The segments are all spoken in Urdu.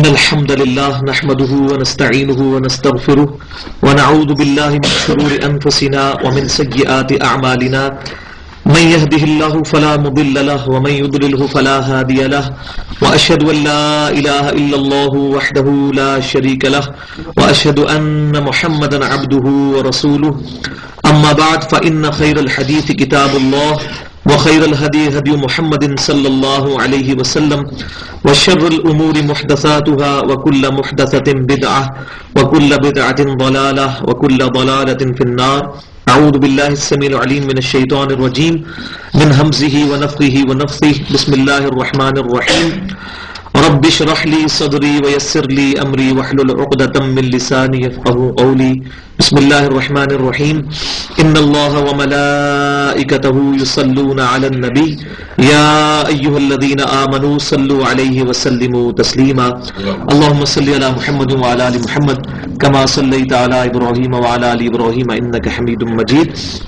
إن الحمد لله نحمده ونستعينه ونستغفره ونعوذ بالله من شرور أنفسنا ومن سيئات أعمالنا من يهده الله فلا مضل له ومن يضلله فلا هادي له وأشهد أن لا إله إلا الله وحده لا شريك له وأشهد أن محمدا عبده ورسوله أما بعد فإن خير الحديث كتاب الله وخير الهدي هدي محمد صلى الله عليه وسلم وشر الأمور محدثاتها وكل محدثة بدعة وكل بدعة ضلالة وكل ضلالة في النار. أعوذ بالله السميع العليم من الشيطان الرجيم من همزه ونفخه ونفثه. بسم الله الرحمن الرحيم. رب اشرح لي صدري ويسر لي أمري واحلل عقدة من لساني يفقهوا قولي. بسم الله الرحمن الرحيم. إن الله وملائكته يصلون على النبي يا أيها الذين آمنوا صلوا عليه وسلموا تسليما. اللهم صل على محمد وعلى آل محمد كما صليت على إبراهيم وعلى آل إبراهيم إنك حميد مجيد.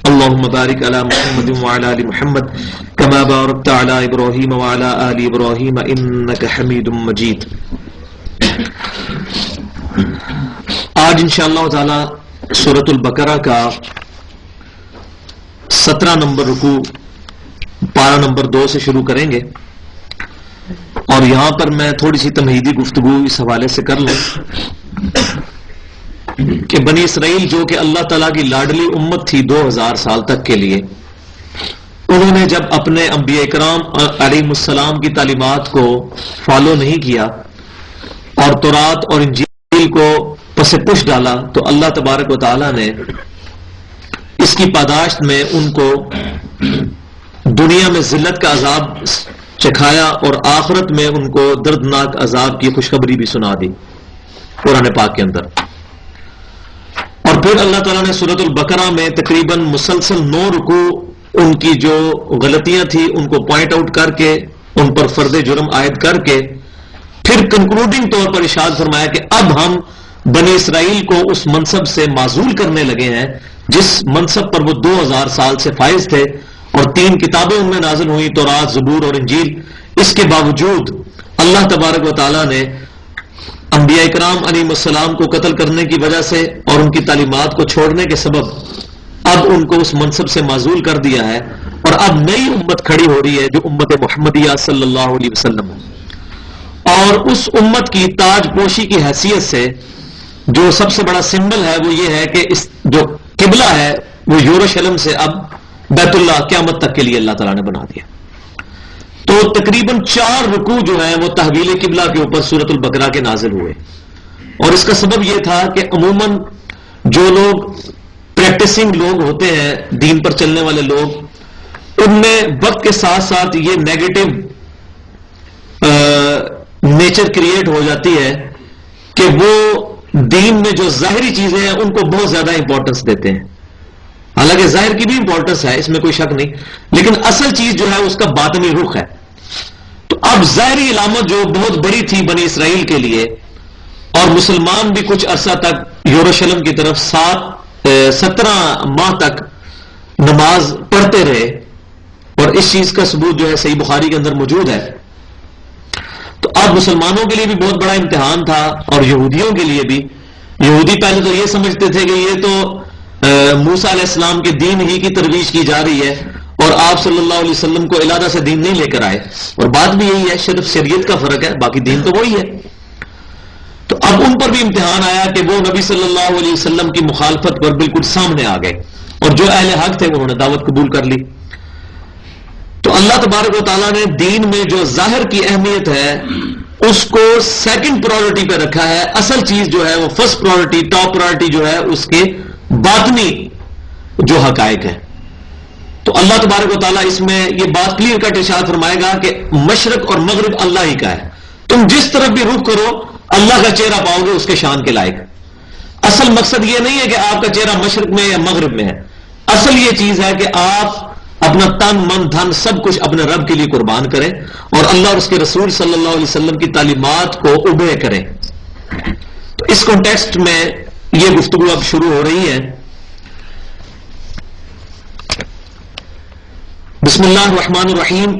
اللهم بارك على محمد وعلى آل محمد كما باركت على إبراهيم وعلى آل إبراهيم إنك حميد مجيد. آج انشاءاللہ تعالی سورۃ البقرہ کا 17 نمبر رکوع پارہ نمبر 2 سے شروع کریں گے، اور یہاں پر میں تھوڑی سی تمہیدی گفتگو اس حوالے سے کر لوں کہ بنی اسرائیل جو کہ اللہ تعالیٰ کی لاڈلی امت تھی 2000 سال تک کے لیے، انہوں نے جب اپنے انبیاء کرام علیہم السلام کی تعلیمات کو فالو نہیں کیا اور تورات اور انجیل کو پس پش ڈالا، تو اللہ تبارک و تعالیٰ نے اس کی پاداشت میں ان کو دنیا میں ذلت کا عذاب چکھایا اور آخرت میں ان کو دردناک عذاب کی خوشخبری بھی سنا دی قرآن پاک کے اندر. اور پھر اللہ تعالیٰ نے سورۃ البقرہ میں تقریباً مسلسل 9 رکوع ان کی جو غلطیاں تھیں ان کو پوائنٹ آؤٹ کر کے ان پر فرض جرم عائد کر کے پھر کنکلوڈنگ طور پر ارشاد فرمایا کہ اب ہم بنی اسرائیل کو اس منصب سے معزول کرنے لگے ہیں جس منصب پر وہ 2000 سال سے فائز تھے، اور 3 کتابیں ان میں نازل ہوئی، تورات، زبور اور انجیل. اس کے باوجود اللہ تبارک و تعالیٰ نے انبیاء کرام علیہم السلام کو قتل کرنے کی وجہ سے اور ان کی تعلیمات کو چھوڑنے کے سبب اب ان کو اس منصب سے معزول کر دیا ہے، اور اب نئی امت کھڑی ہو رہی ہے جو امت محمدیہ صلی اللہ علیہ وسلم ہے. اور اس امت کی تاج پوشی کی حیثیت سے جو سب سے بڑا سمبل ہے وہ یہ ہے کہ اس جو قبلہ ہے وہ یروشلم سے اب بیت اللہ قیامت تک کے لیے اللہ تعالیٰ نے بنا دیا. تو تقریباً 4 رکوع جو ہیں وہ تحویل قبلہ کے اوپر سورۃ البقرہ کے نازل ہوئے، اور اس کا سبب یہ تھا کہ عموماً جو لوگ پریکٹسنگ لوگ ہوتے ہیں، دین پر چلنے والے لوگ، ان میں وقت کے ساتھ ساتھ یہ نیگیٹو نیچر کریٹ ہو جاتی ہے کہ وہ دین میں جو ظاہری چیزیں ہیں ان کو بہت زیادہ امپورٹنس دیتے ہیں. حالانکہ ظاہر کی بھی امپورٹنس ہے، اس میں کوئی شک نہیں، لیکن اصل چیز جو ہے اس کا باطنی رخ ہے. تو اب ظاہری علامت جو بہت بڑی تھی بنی اسرائیل کے لیے، اور مسلمان بھی کچھ عرصہ تک یروشلم کی طرف 17 ماہ تک نماز پڑھتے رہے، اور اس چیز کا ثبوت جو ہے صحیح بخاری کے اندر موجود ہے. تو اب مسلمانوں کے لیے بھی بہت بڑا امتحان تھا، اور یہودیوں کے لیے بھی. یہودی پہلے تو یہ سمجھتے تھے کہ یہ تو موسیٰ علیہ السلام کے دین ہی کی ترویج کی جا رہی ہے، اور آپ صلی اللہ علیہ وسلم کو علیحدہ سے دین نہیں لے کر آئے، اور بات بھی یہی ہے، صرف شریعت کا فرق ہے، باقی دین تو وہی ہے. تو اب ان پر بھی امتحان آیا کہ وہ نبی صلی اللہ علیہ وسلم کی مخالفت پر بالکل سامنے آ گئے، اور جو اہل حق تھے انہوں نے دعوت قبول کر لی. تو اللہ تبارک و تعالیٰ نے دین میں جو ظاہر کی اہمیت ہے اس کو سیکنڈ پرائورٹی پہ رکھا ہے. اصل چیز جو ہے وہ فرسٹ پرائورٹی، ٹاپ پرائورٹی جو ہے اس کے باطنی جو حقائق ہے. تو اللہ تبارک و تعالیٰ اس میں یہ بات کلیئر کٹ ارشاد فرمائے گا کہ مشرق اور مغرب اللہ ہی کا ہے، تم جس طرف بھی رخ کرو اللہ کا چہرہ پاؤ گے اس کے شان کے لائق. اصل مقصد یہ نہیں ہے کہ آپ کا چہرہ مشرق میں یا مغرب میں ہے، اصل یہ چیز ہے کہ آپ اپنا تن من دھن سب کچھ اپنے رب کے لیے قربان کریں، اور اللہ اور اس کے رسول صلی اللہ علیہ وسلم کی تعلیمات کو اوبے کریں. تو اس کانٹیکسٹ میں یہ گفتگو اب شروع ہو رہی ہے. بسم اللہ الرحمن الرحیم.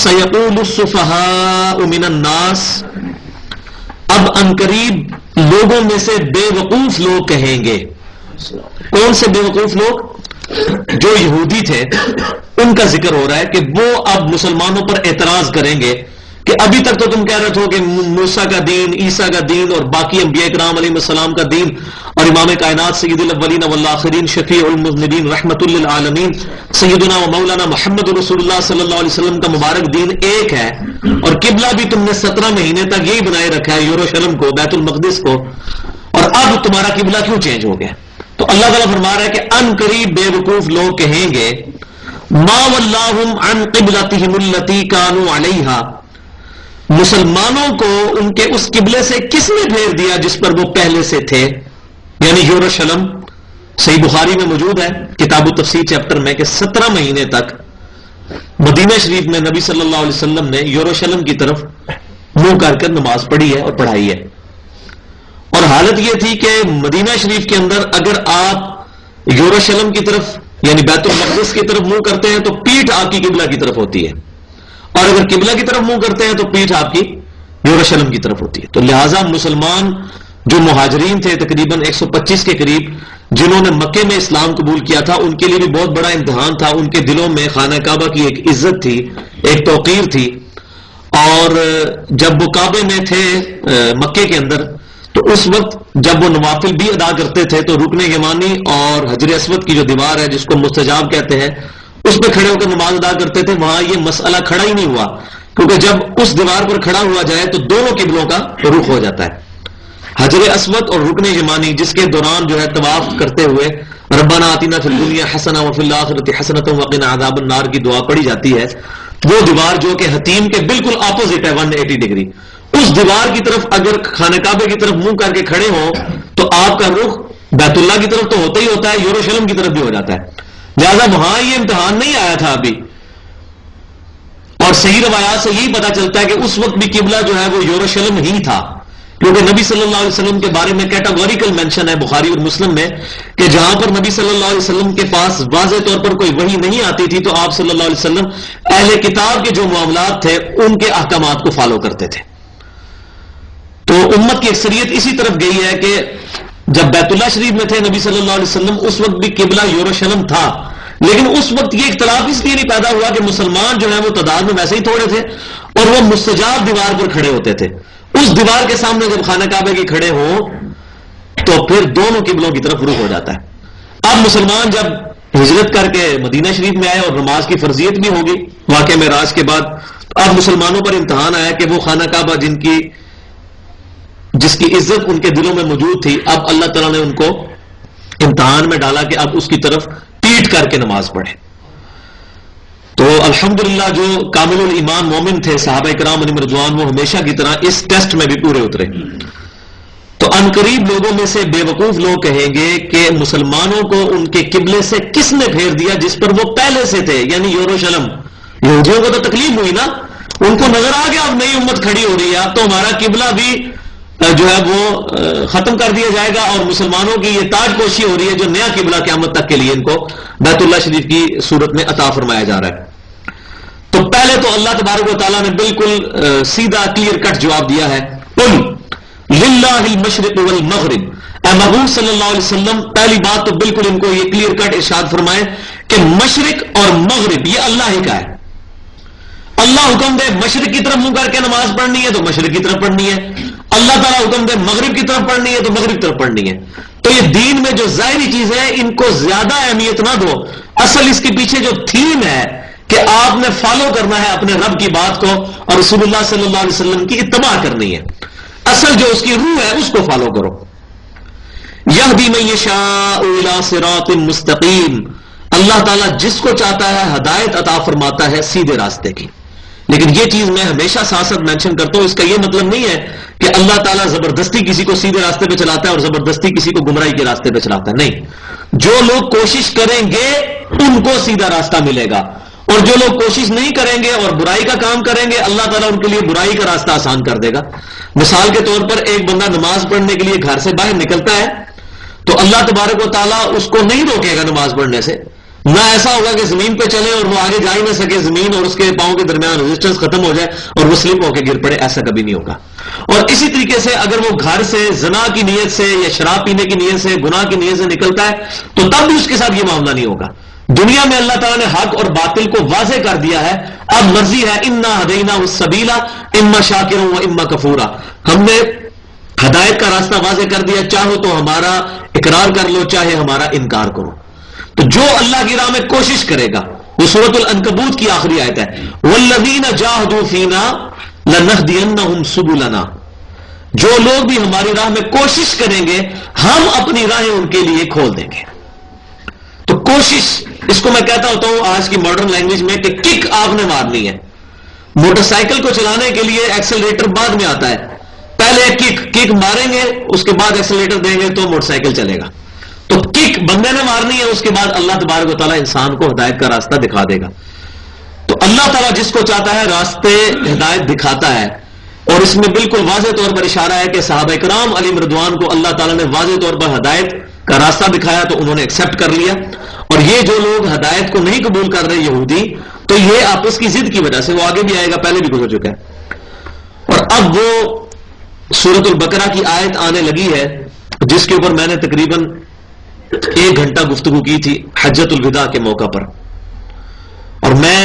سیقول السفہاء من الناس اب عنقریب لوگوں میں سے بے وقوف لوگ کہیں گے. کون سے بے وقوف لوگ؟ جو یہودی تھے ان کا ذکر ہو رہا ہے کہ وہ اب مسلمانوں پر اعتراض کریں گے کہ ابھی تک تو تم کہہ رہے تھو کہ موسیٰ کا دین، عیسیٰ کا دین اور باقی انبیاء کرام علیہ السلام کا دین اور امام کائنات سید الاولین والآخرین شفیع المذنبین رحمت للعالمین سیدنا و مولانا محمد رسول اللہ صلی اللہ علیہ وسلم کا مبارک دین ایک ہے، اور قبلہ بھی تم نے 17 مہینے تک یہی بنائے رکھا ہے، یروشلم کو، بیت المقدس کو، اور اب تمہارا قبلہ کیوں چینج ہو گیا؟ تو اللہ تعالیٰ فرما رہا ہے کہ ان قریب بے وقوف لوگ کہیں گے ما ولاہم عن قبلتہم التی کانوا علیہا، مسلمانوں کو ان کے اس قبلے سے کس نے پھیر دیا جس پر وہ پہلے سے تھے، یعنی یروشلم. صحیح بخاری میں موجود ہے کتاب التفسیر چیپٹر میں کہ 17 مہینے تک مدینہ شریف میں نبی صلی اللہ علیہ وسلم نے یروشلم کی طرف منہ کر نماز پڑھی ہے اور پڑھائی ہے، اور حالت یہ تھی کہ مدینہ شریف کے اندر اگر آپ یروشلم کی طرف یعنی بیت المقدس کی طرف منہ کرتے ہیں تو پیٹھ آپ کی قبلہ کی طرف ہوتی ہے، اور اگر قبلہ کی طرف منہ کرتے ہیں تو پیٹھ آپ کی یروشلم کی طرف ہوتی ہے. تو لہٰذا مسلمان جو مہاجرین تھے تقریباً 125 کے قریب جنہوں نے مکے میں اسلام قبول کیا تھا، ان کے لیے بھی بہت بڑا امتحان تھا. ان کے دلوں میں خانہ کعبہ کی ایک عزت تھی، ایک توقیر تھی، اور جب وہ کعبے میں تھے مکے کے اندر تو اس وقت جب وہ نوافل بھی ادا کرتے تھے تو رکن یمانی اور حجر اسود کی جو دیوار ہے جس کو مستجاب کہتے ہیں اس پہ کھڑے ہو کر نماز ادا کرتے تھے. وہاں یہ مسئلہ کھڑا ہی نہیں ہوا، کیونکہ جب اس دیوار پر کھڑا ہوا جائے تو دونوں قبلوں کا رخ ہو جاتا ہے. حجر اسود اور رکن یمانی جس کے دوران جو ہے طواف کرتے ہوئے ربنا آتنا فی الدنیا حسنہ وفی الآخرۃ حسنۃ وقنا عذاب النار کی دعا پڑھی جاتی ہے، وہ دیوار جو کہ حتیم کے بالکل اپوزٹ ہے 180 ڈگری، اس دیوار کی طرف اگر خانہ کعبے کی طرف منہ کر کے کھڑے ہوں تو آپ کا رخ بیت اللہ کی طرف تو ہوتا ہی ہوتا ہے، یروشلم کی طرف بھی ہو جاتا ہے. لہذا وہاں یہ امتحان نہیں آیا تھا ابھی، اور صحیح روایات سے یہی پتا چلتا ہے کہ اس وقت بھی قبلہ جو ہے وہ یروشلم ہی تھا، کیونکہ نبی صلی اللہ علیہ وسلم کے بارے میں کیٹاگوریکل مینشن ہے بخاری اور مسلم میں کہ جہاں پر نبی صلی اللہ علیہ وسلم کے پاس واضح طور پر کوئی وحی نہیں آتی تھی تو آپ صلی اللہ علیہ وسلم اہل کتاب کے جو معاملات تھے ان کے احکامات کو فالو کرتے تھے. تو امت کی اکثریت اسی طرف گئی ہے کہ جب بیت اللہ شریف میں تھے نبی صلی اللہ علیہ وسلم اس وقت بھی قبلہ یروشلم تھا، لیکن اس وقت یہ اختلاف اس لیے نہیں پیدا ہوا کہ مسلمان جو ہے وہ تعداد میں ویسے ہی تھوڑے تھے اور وہ مستجاب دیوار پر کھڑے ہوتے تھے. اس دیوار کے سامنے جب خانہ کعبے کے کھڑے ہوں تو پھر دونوں قبلوں کی طرف رخ ہو جاتا ہے. اب مسلمان جب ہجرت کر کے مدینہ شریف میں آئے اور نماز کی فرضیت بھی ہوگی واقعہ معراج کے بعد، اب مسلمانوں پر امتحان آیا کہ وہ خانہ کعبہ جس کی عزت ان کے دلوں میں موجود تھی، اب اللہ تعالیٰ نے ان کو امتحان میں ڈالا کہ اب اس کی طرف پیٹ کر کے نماز پڑھے. تو الحمدللہ جو کامل الایمان مومن تھے صحابہ کرام علیہم رضوان وہ ہمیشہ کی طرح اس ٹیسٹ میں بھی پورے اترے. تو عنقریب لوگوں میں سے بے وقوف لوگ کہیں گے کہ مسلمانوں کو ان کے قبلے سے کس نے پھیر دیا جس پر وہ پہلے سے تھے، یعنی یروشلم. یہودیوں کو تو تکلیف ہوئی نا، ان کو نظر آ گیا اب نئی امت کھڑی ہو رہی ہے، اب تو ہمارا قبلہ بھی جو ہے وہ ختم کر دیا جائے گا، اور مسلمانوں کی یہ تاج پوشی ہو رہی ہے جو نیا قبلہ قیامت تک کے لیے ان کو بیت اللہ شریف کی صورت میں عطا فرمایا جا رہا ہے. تو پہلے تو اللہ تبارک و تعالیٰ نے بالکل سیدھا کلیئر کٹ جواب دیا ہے، قل للہ المشرق والمغرب. اے محبوب صلی اللہ علیہ وسلم پہلی بات تو بالکل ان کو یہ کلیئر کٹ ارشاد فرمائے کہ مشرق اور مغرب یہ اللہ ہی کا ہے. اللہ حکم دے مشرق کی طرف منہ کر کے نماز پڑھنی ہے تو مشرق کی طرف پڑھنی ہے، اللہ تعالیٰ حکم دے مغرب کی طرف پڑھنی ہے تو مغرب کی طرف پڑھنی ہے. تو یہ دین میں جو ظاہری چیز ہے ان کو زیادہ اہمیت نہ دو، اصل اس کے پیچھے جو تھیم ہے کہ آپ نے فالو کرنا ہے اپنے رب کی بات کو اور رسول اللہ صلی اللہ علیہ وسلم کی اتباع کرنی ہے، اصل جو اس کی روح ہے اس کو فالو کرو. یہدی من یشاء الی صراط مستقیم، اللہ تعالیٰ جس کو چاہتا ہے ہدایت عطا فرماتا ہے سیدھے راستے کی. لیکن یہ چیز میں ہمیشہ ساتھ ساتھ مینشن کرتا ہوں، اس کا یہ مطلب نہیں ہے کہ اللہ تعالیٰ زبردستی کسی کو سیدھے راستے پہ چلاتا ہے اور زبردستی کسی کو گمراہی کے راستے پہ چلاتا ہے. نہیں، جو لوگ کوشش کریں گے ان کو سیدھا راستہ ملے گا، اور جو لوگ کوشش نہیں کریں گے اور برائی کا کام کریں گے اللہ تعالیٰ ان کے لیے برائی کا راستہ آسان کر دے گا. مثال کے طور پر ایک بندہ نماز پڑھنے کے لیے گھر سے باہر نکلتا ہے تو اللہ تبارک و تعالیٰ اس کو نہیں روکے گا نماز پڑھنے سے، نہ ایسا ہوگا کہ زمین پہ چلے اور وہ آگے جا ہی نہ سکے, زمین اور اس کے پاؤں کے درمیان ریزسٹنس ختم ہو جائے اور وہ سلپ ہو کے گر پڑے, ایسا کبھی نہیں ہوگا. اور اسی طریقے سے اگر وہ گھر سے زنا کی نیت سے یا شراب پینے کی نیت سے, گناہ کی نیت سے نکلتا ہے تو تب بھی اس کے ساتھ یہ معاملہ نہیں ہوگا. دنیا میں اللہ تعالیٰ نے حق اور باطل کو واضح کر دیا ہے, اب مرضی ہے انا ہدینا السبیلا اما شاکرا و اما کفورا, ہم نے ہدایت کا راستہ واضح کر دیا, چاہو تو ہمارا اقرار کر لو چاہے ہمارا انکار کرو. تو جو اللہ کی راہ میں کوشش کرے گا, وہ سورۃ العنکبوت کی آخری آیت ہے, والذین جاہدوا فینا لنہدینہم سبلنا, جو لوگ بھی ہماری راہ میں کوشش کریں گے ہم اپنی راہیں ان کے لیے کھول دیں گے. تو کوشش, اس کو میں کہتا ہوتا ہوں آج کی ماڈرن لینگویج میں کہ کک آپ نے مارنی ہے. موٹر سائیکل کو چلانے کے لیے ایکسلریٹر بعد میں آتا ہے, پہلے کک ماریں گے, اس کے بعد ایکسلریٹر دیں گے تو موٹر سائیکل چلے گا. تو کک بندے نے مارنی ہے, اس کے بعد اللہ تبارک و تعالیٰ انسان کو ہدایت کا راستہ دکھا دے گا. تو اللہ تعالیٰ جس کو چاہتا ہے راستے ہدایت دکھاتا ہے, اور اس میں بالکل واضح طور پر اشارہ ہے کہ صحابہ کرام علیہم رضوان کو اللہ تعالیٰ نے واضح طور پر ہدایت کا راستہ دکھایا تو انہوں نے ایکسپٹ کر لیا. اور یہ جو لوگ ہدایت کو نہیں قبول کر رہے یہودی, تو یہ آپس کی ضد کی وجہ سے, وہ آگے بھی آئے گا, پہلے بھی گزر چکا ہے. اور اب وہ سورۃ البقرہ کی آیت آنے لگی ہے جس کے اوپر میں نے تقریباً 1 گھنٹہ گفتگو کی تھی حجۃ الوداع کے موقع پر. اور میں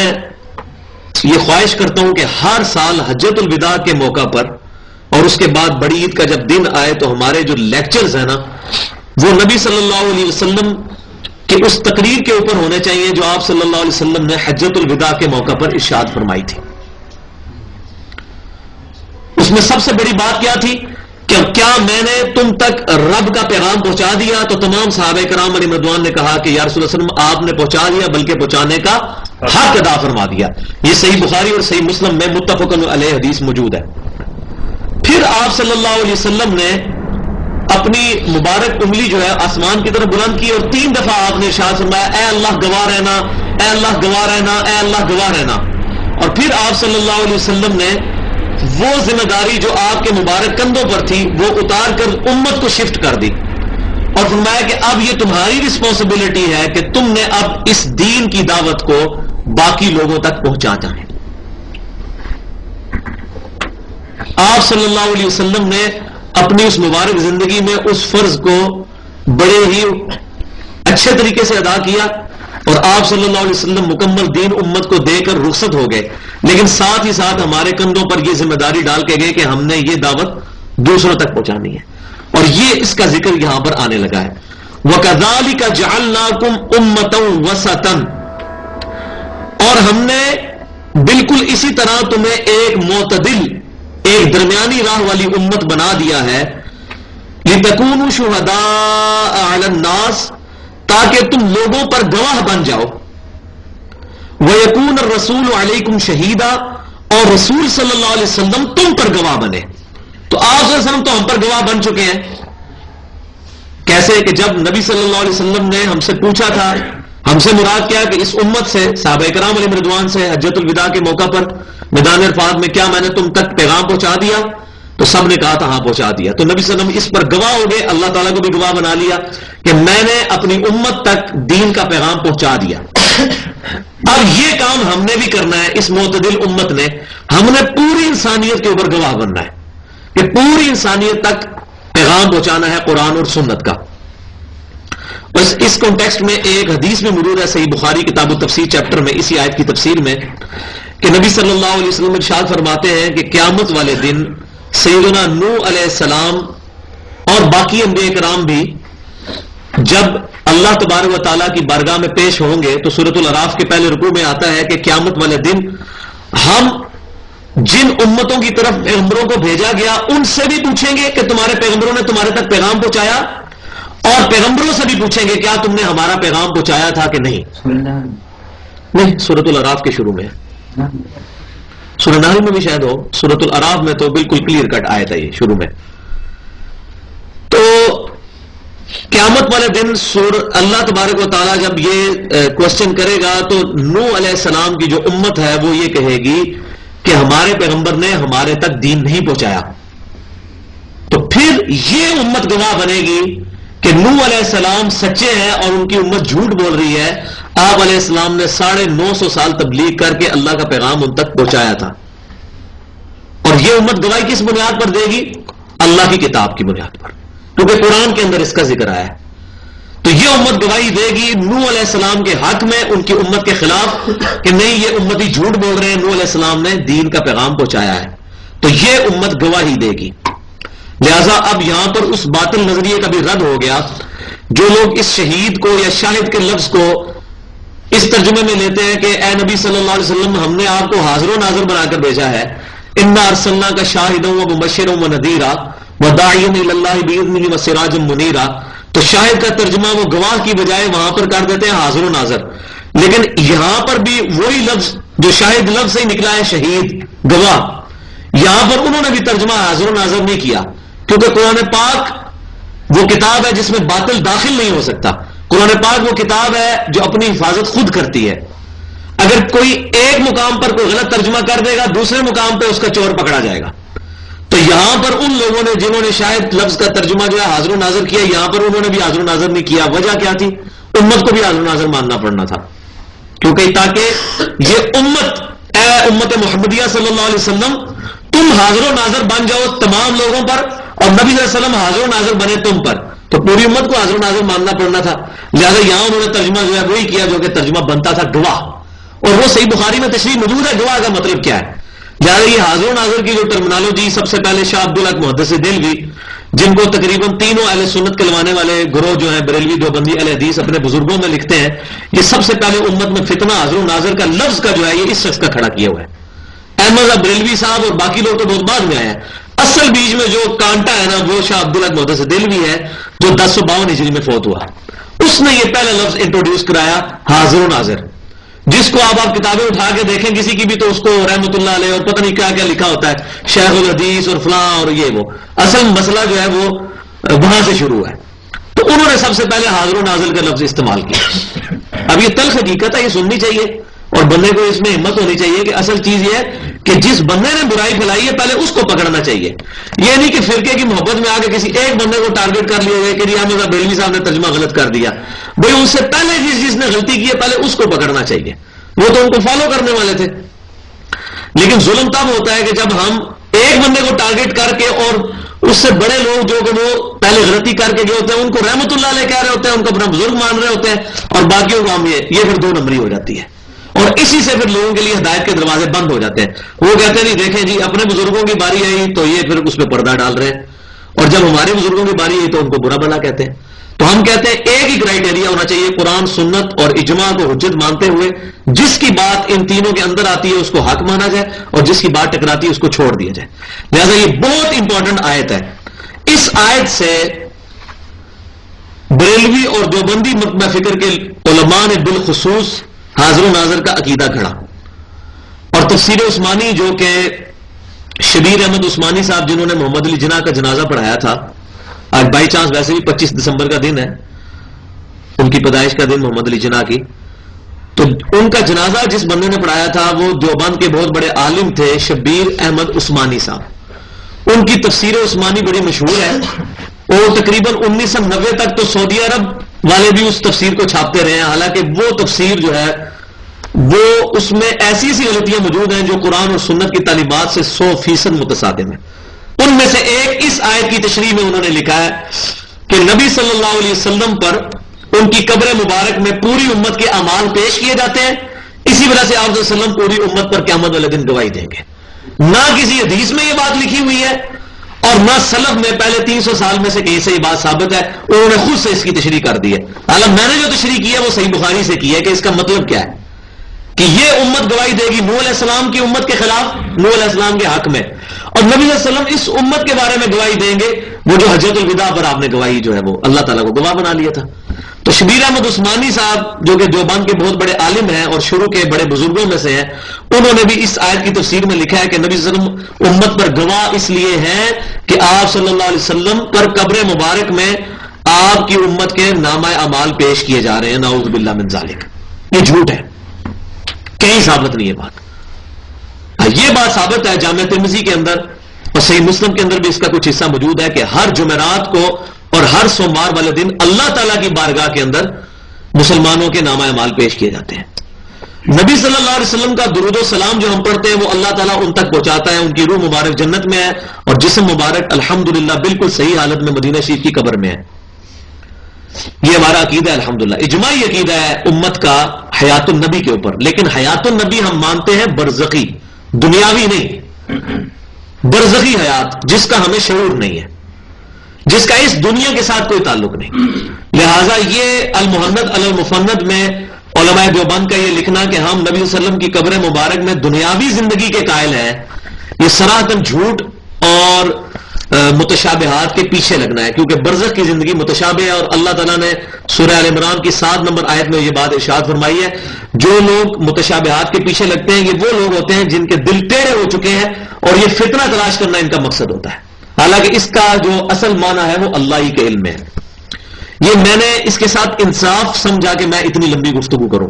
یہ خواہش کرتا ہوں کہ ہر سال حجۃ الوداع کے موقع پر اور اس کے بعد بڑی عید کا جب دن آئے تو ہمارے جو لیکچرز ہیں نا, وہ نبی صلی اللہ علیہ وسلم کہ اس تقریر کے اوپر ہونے چاہیے جو آپ صلی اللہ علیہ وسلم نے حجۃ الوداع کے موقع پر ارشاد فرمائی تھی. اس میں سب سے بڑی بات کیا تھی کہ کیا میں نے تم تک رب کا پیغام پہنچا دیا؟ تو تمام صحابہ کرام علیہ رضوان نے کہا کہ یا رسول اللہ علیہ وسلم آپ نے پہنچا دیا, بلکہ پہنچانے کا حق ادا فرما دیا. یہ صحیح بخاری اور صحیح مسلم میں متفق علیہ حدیث موجود ہے. پھر آپ صلی اللہ علیہ وسلم نے اپنی مبارک انگلی جو ہے آسمان کی طرف بلند کی اور 3 دفعہ آپ نے ارشاد فرمایا اے اللہ گواہ رہنا, اے اللہ گواہ رہنا, اے اللہ گواہ رہنا. اور پھر آپ صلی اللہ علیہ وسلم نے وہ ذمہ داری جو آپ کے مبارک کندھوں پر تھی وہ اتار کر امت کو شفٹ کر دی اور فرمایا کہ اب یہ تمہاری رسپانسبلٹی ہے کہ تم نے اب اس دین کی دعوت کو باقی لوگوں تک پہنچانا ہے. آپ صلی اللہ علیہ وسلم نے اپنی اس مبارک زندگی میں اس فرض کو بڑے ہی اچھے طریقے سے ادا کیا اور آپ صلی اللہ علیہ وسلم مکمل دین امت کو دے کر رخصت ہو گئے. لیکن ساتھ ہی ساتھ ہمارے کندھوں پر یہ ذمہ داری ڈال کے گئے کہ ہم نے یہ دعوت دوسروں تک پہنچانی ہے, اور یہ اس کا ذکر یہاں پر آنے لگا ہے. وَكَذَلِكَ جَعَلْنَاكُمْ أُمَّةً وَسَطًا, اور ہم نے بالکل اسی طرح تمہیں ایک معتدل, ایک درمیانی راہ والی امت بنا دیا ہے. لِتَكُونُوا شُهَدَاءَ عَلَى النَّاسِ, تاکہ تم لوگوں پر گواہ بن جاؤ. وَيَكُونَ الرَّسُولُ عَلَيْكُمْ شَهِيدًا, اور رسول صلی اللہ علیہ وسلم تم پر گواہ بنے. تو آپ صلی اللہ علیہ وسلم تو ہم پر گواہ بن چکے ہیں. کیسے کہ جب نبی صلی اللہ علیہ وسلم نے ہم سے پوچھا تھا, ہم سے مراد کیا کہ اس امت سے, صحابہ کرام علیہ رضوان سے حجۃ الوداع کے موقع پر میدان عرفات میں, کیا میں نے تم تک پیغام پہنچا دیا؟ تو سب نے کہا تھا ہاں پہنچا دیا. تو نبی صلی اللہ علیہ وسلم اس پر گواہ ہو گئے, اللہ تعالیٰ کو بھی گواہ بنا لیا کہ میں نے اپنی امت تک دین کا پیغام پہنچا دیا. اب یہ کام ہم نے بھی کرنا ہے. اس معتدل امت نے, ہم نے پوری انسانیت کے اوپر گواہ بننا ہے کہ پوری انسانیت تک پیغام پہنچانا ہے قرآن اور سنت کا. بس اس کانٹیکسٹ میں ایک حدیث بھی موجود ہے صحیح بخاری کتاب التفسیر چیپٹر میں, اسی آیت کی تفسیر میں, کہ نبی صلی اللہ علیہ وسلم ارشاد فرماتے ہیں کہ قیامت والے دن سیدنا نوح علیہ السلام اور باقی انبیاء کرام بھی جب اللہ تبارک و تعالیٰ کی بارگاہ میں پیش ہوں گے, تو سورۃ الاعراف کے پہلے رکوع میں آتا ہے کہ قیامت والے دن ہم جن امتوں کی طرف پیغمبروں کو بھیجا گیا ان سے بھی پوچھیں گے کہ تمہارے پیغمبروں نے تمہارے تک پیغام پہنچایا, اور پیغمبروں سے بھی پوچھیں گے کیا تم نے ہمارا پیغام پہنچایا تھا کہ نہیں. سورۃ الاعراف کے شروع میں, سورہ نحل میں بھی شاید ہو, سورۃ الاعراف میں تو بالکل کلیئر کٹ آیا تھا یہ شروع میں. تو قیامت والے دن اللہ تبارک و تعالیٰ جب یہ کوشچن کرے گا تو نوح علیہ السلام کی جو امت ہے وہ یہ کہے گی کہ ہمارے پیغمبر نے ہمارے تک دین نہیں پہنچایا. تو پھر یہ امت گواہ بنے گی کہ نوح علیہ السلام سچے ہیں اور ان کی امت جھوٹ بول رہی ہے، آپ علیہ السلام نے 950 سال تبلیغ کر کے اللہ کا پیغام ان تک پہنچایا تھا، اور یہ امت گواہی کس بنیاد پر دے گی؟ اللہ کی کتاب کی بنیاد پر، کیونکہ قرآن کے اندر اس کا ذکر آیا ہے۔ تو یہ امت گواہی دے گی نوح علیہ السلام کے حق میں، ان کی امت کے خلاف، کہ نہیں یہ امتی جھوٹ بول رہے ہیں، نوح علیہ السلام نے دین کا پیغام پہنچایا ہے، تو یہ امت گواہی دے گی۔ لہذا اب یہاں پر اس باطل نظریے کا بھی رد ہو گیا، جو لوگ اس شہید کو یا شاہد کے لفظ کو اس ترجمے میں لیتے ہیں کہ اے نبی صلی اللہ علیہ وسلم، ہم نے آپ کو حاضر و ناظر بنا کر بھیجا ہے، انا ارسلناک شاہدا ومبشرا ونذیرا وداعیا الی اللہ باذنہ وسراجا منیرا۔ تو شاہد کا ترجمہ وہ گواہ کی بجائے وہاں پر کر دیتے ہیں حاضر و ناظر، لیکن یہاں پر بھی وہی لفظ جو شاہد لفظ سے ہی نکلا ہے، شہید، گواہ، یہاں پر انہوں نے بھی ترجمہ حاضر و ناظر نہیں کیا، کیونکہ قرآن پاک وہ کتاب ہے جس میں باطل داخل نہیں ہو سکتا۔ قرآن پاک وہ کتاب ہے جو اپنی حفاظت خود کرتی ہے، اگر کوئی ایک مقام پر کوئی غلط ترجمہ کر دے گا، دوسرے مقام پہ اس کا چور پکڑا جائے گا۔ تو یہاں پر ان لوگوں نے جنہوں نے شاید لفظ کا ترجمہ جو ہے حاضر و ناظر کیا، یہاں پر انہوں نے بھی حاضر و ناظر نہیں کیا۔ وجہ کیا تھی؟ امت کو بھی حاضر و ناظر ماننا پڑنا تھا، کیونکہ تاکہ یہ امت، اے امت محمدیہ صلی اللہ علیہ وسلم، تم حاضر و ناظر بن جاؤ تمام لوگوں پر، اور نبی صلی اللہ علیہ وسلم حاضر و ناظر بنے تم پر، تو پوری امت کو حاضر و ناظر ماننا پڑنا تھا۔ لہذا یہاں انہوں نے ترجمہ جو ہے وہی کیا جو کہ ترجمہ بنتا تھا، گواہ، اور وہ صحیح بخاری میں تشریح موجود ہے گواہ کا مطلب کیا ہے۔ لہٰذا یہ حاضر و ناظر کی جو ٹرمنالوجی، سب سے پہلے شاہ عبدالحق محدث دہلوی، جن کو تقریباً تینوں اہل سنت کہلوانے والے گروہ جو ہیں بریلوی، دیوبندی، اہل حدیث، اپنے بزرگوں میں لکھتے ہیں، یہ سب سے پہلے امت میں فتنہ حاضر و ناظر کا لفظ کا جو ہے یہ اس شخص کا کھڑا کیا ہوا ہے۔ احمد بریلوی صاحب اور باقی لوگ تو بہت بعد میں آئے ہیں، اصل بیچ میں جو کانٹا ہے نا وہ شاہ عبدالحق محدث دہلوی ہے، جو 1052 ہجری میں فوت ہوا۔ اس نے یہ پہلا لفظ انٹروڈیوس کرایا، حاضر و ناظر، جس کو آپ کتابیں اٹھا کے دیکھیں کسی کی بھی تو اس کو رحمت اللہ علیہ اور پتہ نہیں کیا کیا لکھا ہوتا ہے، شیخ الحدیث اور فلاں اور یہ وہ، اصل مسئلہ جو ہے وہ وہاں سے شروع ہے۔ تو انہوں نے سب سے پہلے حاضر و ناظر کا لفظ استعمال کیا۔ اب یہ تلخ حقیقت ہے، یہ سننی چاہیے، اور بندے کو اس میں ہمت ہونی چاہیے کہ اصل چیز یہ ہے کہ جس بندے نے برائی پھیلائی ہے پہلے اس کو پکڑنا چاہیے۔ یہ نہیں کہ فرقے کی محبت میں آ کے کسی ایک بندے کو ٹارگٹ کر لیا گیا کہ احمد بریلوی صاحب نے ترجمہ غلط کر دیا، بھائی اس سے پہلے جس نے غلطی کی ہے پہلے اس کو پکڑنا چاہیے، وہ تو ان کو فالو کرنے والے تھے۔ لیکن ظلم تب ہوتا ہے کہ جب ہم ایک بندے کو ٹارگٹ کر کے اور اس سے بڑے لوگ جو کہ وہ پہلے غلطی کر کے گئے ہوتے ہیں ان کو رحمت اللہ علیہ کہہ رہے ہوتے ہیں، ان کو اپنا بزرگ مان رہے ہوتے ہیں، اور باقیوں کو ہم یہ پھر 2 نمبری ہو جاتی ہے، اور اسی سے پھر لوگوں کے لیے ہدایت کے دروازے بند ہو جاتے ہیں۔ وہ کہتے ہیں نہیں دیکھیں جی اپنے بزرگوں کی باری آئی تو یہ پھر اس پہ پردہ ڈال رہے ہیں، اور جب ہمارے بزرگوں کی باری آئی تو ان کو برا بھلا کہتے ہیں۔ تو ہم کہتے ہیں ایک ہی کرائٹیریا ہونا چاہیے، قرآن، سنت اور اجماع کو حجت مانتے ہوئے جس کی بات ان تینوں کے اندر آتی ہے اس کو حق مانا جائے، اور جس کی بات ٹکراتی ہے اس کو چھوڑ دیا جائے۔ لہذا یہ بہت امپورٹنٹ آیت ہے۔ اس آیت سے بریلوی اور دیوبندی مکتبہ فکر کے علماء نے بالخصوص حاضر و ناظر کا عقیدہ کھڑا، اور تفسیر عثمانی جو کہ شبیر احمد عثمانی صاحب جنہوں نے محمد علی جناح کا جنازہ پڑھایا تھا، آج بائی چانس ویسے بھی 25 دسمبر کا دن ہے، ان کی پیدائش کا دن محمد علی جناح کی، تو ان کا جنازہ جس بندے نے پڑھایا تھا وہ دیوبند کے بہت بڑے عالم تھے، شبیر احمد عثمانی صاحب۔ ان کی تفسیر عثمانی بڑی مشہور ہے، اور تقریباً 1990 تک تو سعودی عرب والے بھی اس تفسیر کو چھاپتے رہے ہیں، حالانکہ وہ تفسیر جو ہے وہ اس میں ایسی ایسی غلطیاں موجود ہیں جو قرآن اور سنت کی تعلیمات سے 100% متصادم ہیں۔ ان میں سے ایک اس آیت کی تشریح میں انہوں نے لکھا ہے کہ نبی صلی اللہ علیہ وسلم پر ان کی قبر مبارک میں پوری امت کے اعمال پیش کیے جاتے ہیں، اسی وجہ سے آپ صلی اللہ علیہ وسلم پوری امت پر قیامت والے دن گواہی دیں گے۔ نہ کسی حدیث میں یہ بات لکھی ہوئی ہے، اور نہ سلف میں پہلے 300 سال میں سے کہیں سے یہ بات ثابت ہے، انہوں نے خود سے اس کی تشریح کر دی ہے۔ حالانکہ میں نے جو تشریح کی ہے وہ صحیح بخاری سے کی ہے کہ اس کا مطلب کیا ہے کہ یہ امت گواہی دے گی نوح علیہ السلام کی امت کے خلاف، نوح علیہ السلام کے حق میں، اور نبی صلی اللہ علیہ وسلم اس امت کے بارے میں گواہی دیں گے، وہ جو حجۃ الوداع پر آپ نے گواہی جو ہے وہ اللہ تعالیٰ کو گواہ بنا لیا تھا۔ تو شبیر احمد عثمانی صاحب جو کہ دیوبند کے بہت بڑے عالم ہیں اور شروع کے بڑے بزرگوں میں سے ہیں، انہوں نے بھی اس آیت کی تفسیر میں لکھا ہے کہ نبی صلی اللہ علیہ وسلم امت پر گواہ اس لیے ہیں کہ آپ صلی اللہ علیہ وسلم پر قبر مبارک میں آپ کی امت کے نامہ اعمال پیش کیے جا رہے ہیں، نعوذ باللہ من ذالک۔ یہ جھوٹ ہے، کہیں ثابت نہیں ہے بات۔ یہ بات ثابت ہے جامع ترمذی کے اندر اور صحیح مسلم کے اندر بھی اس کا کچھ حصہ موجود ہے کہ ہر جمعرات کو اور ہر سوموار والے دن اللہ تعالیٰ کی بارگاہ کے اندر مسلمانوں کے نامہ اعمال پیش کیے جاتے ہیں. نبی صلی اللہ علیہ وسلم کا درود و سلام جو ہم پڑھتے ہیں وہ اللہ تعالیٰ ان تک پہنچاتا ہے. ان کی روح مبارک جنت میں ہے اور جسم مبارک الحمدللہ بالکل صحیح حالت میں مدینہ شریف کی قبر میں ہے. یہ ہمارا عقیدہ ہے الحمدللہ. اجماعی عقیدہ ہے امت کا حیات النبی کے اوپر. لیکن حیات النبی ہم مانتے ہیں برزخی، دنیاوی نہیں، برزخی حیات جس کا ہمیں شعور نہیں ہے، جس کا اس دنیا کے ساتھ کوئی تعلق نہیں. لہذا یہ المحند علی المفند میں علماء دیوبند کا یہ لکھنا کہ ہم نبی صلی اللہ علیہ وسلم کی قبر مبارک میں دنیاوی زندگی کے قائل ہیں، یہ صراحتاً جھوٹ اور متشابہات کے پیچھے لگنا ہے. کیونکہ برزخ کی زندگی متشابہ ہے اور اللہ تعالیٰ نے سورہ آل عمران کی 7 نمبر آیت میں یہ بات ارشاد فرمائی ہے جو لوگ متشابہات کے پیچھے لگتے ہیں یہ وہ لوگ ہوتے ہیں جن کے دل ٹیڑھے ہو چکے ہیں اور یہ فتنہ تلاش کرنا ان کا مقصد ہوتا ہے. حالانکہ اس کا جو اصل معنی ہے وہ اللہ ہی کے علم میں ہے. یہ میں نے اس کے ساتھ انصاف سمجھا کہ میں اتنی لمبی گفتگو کروں،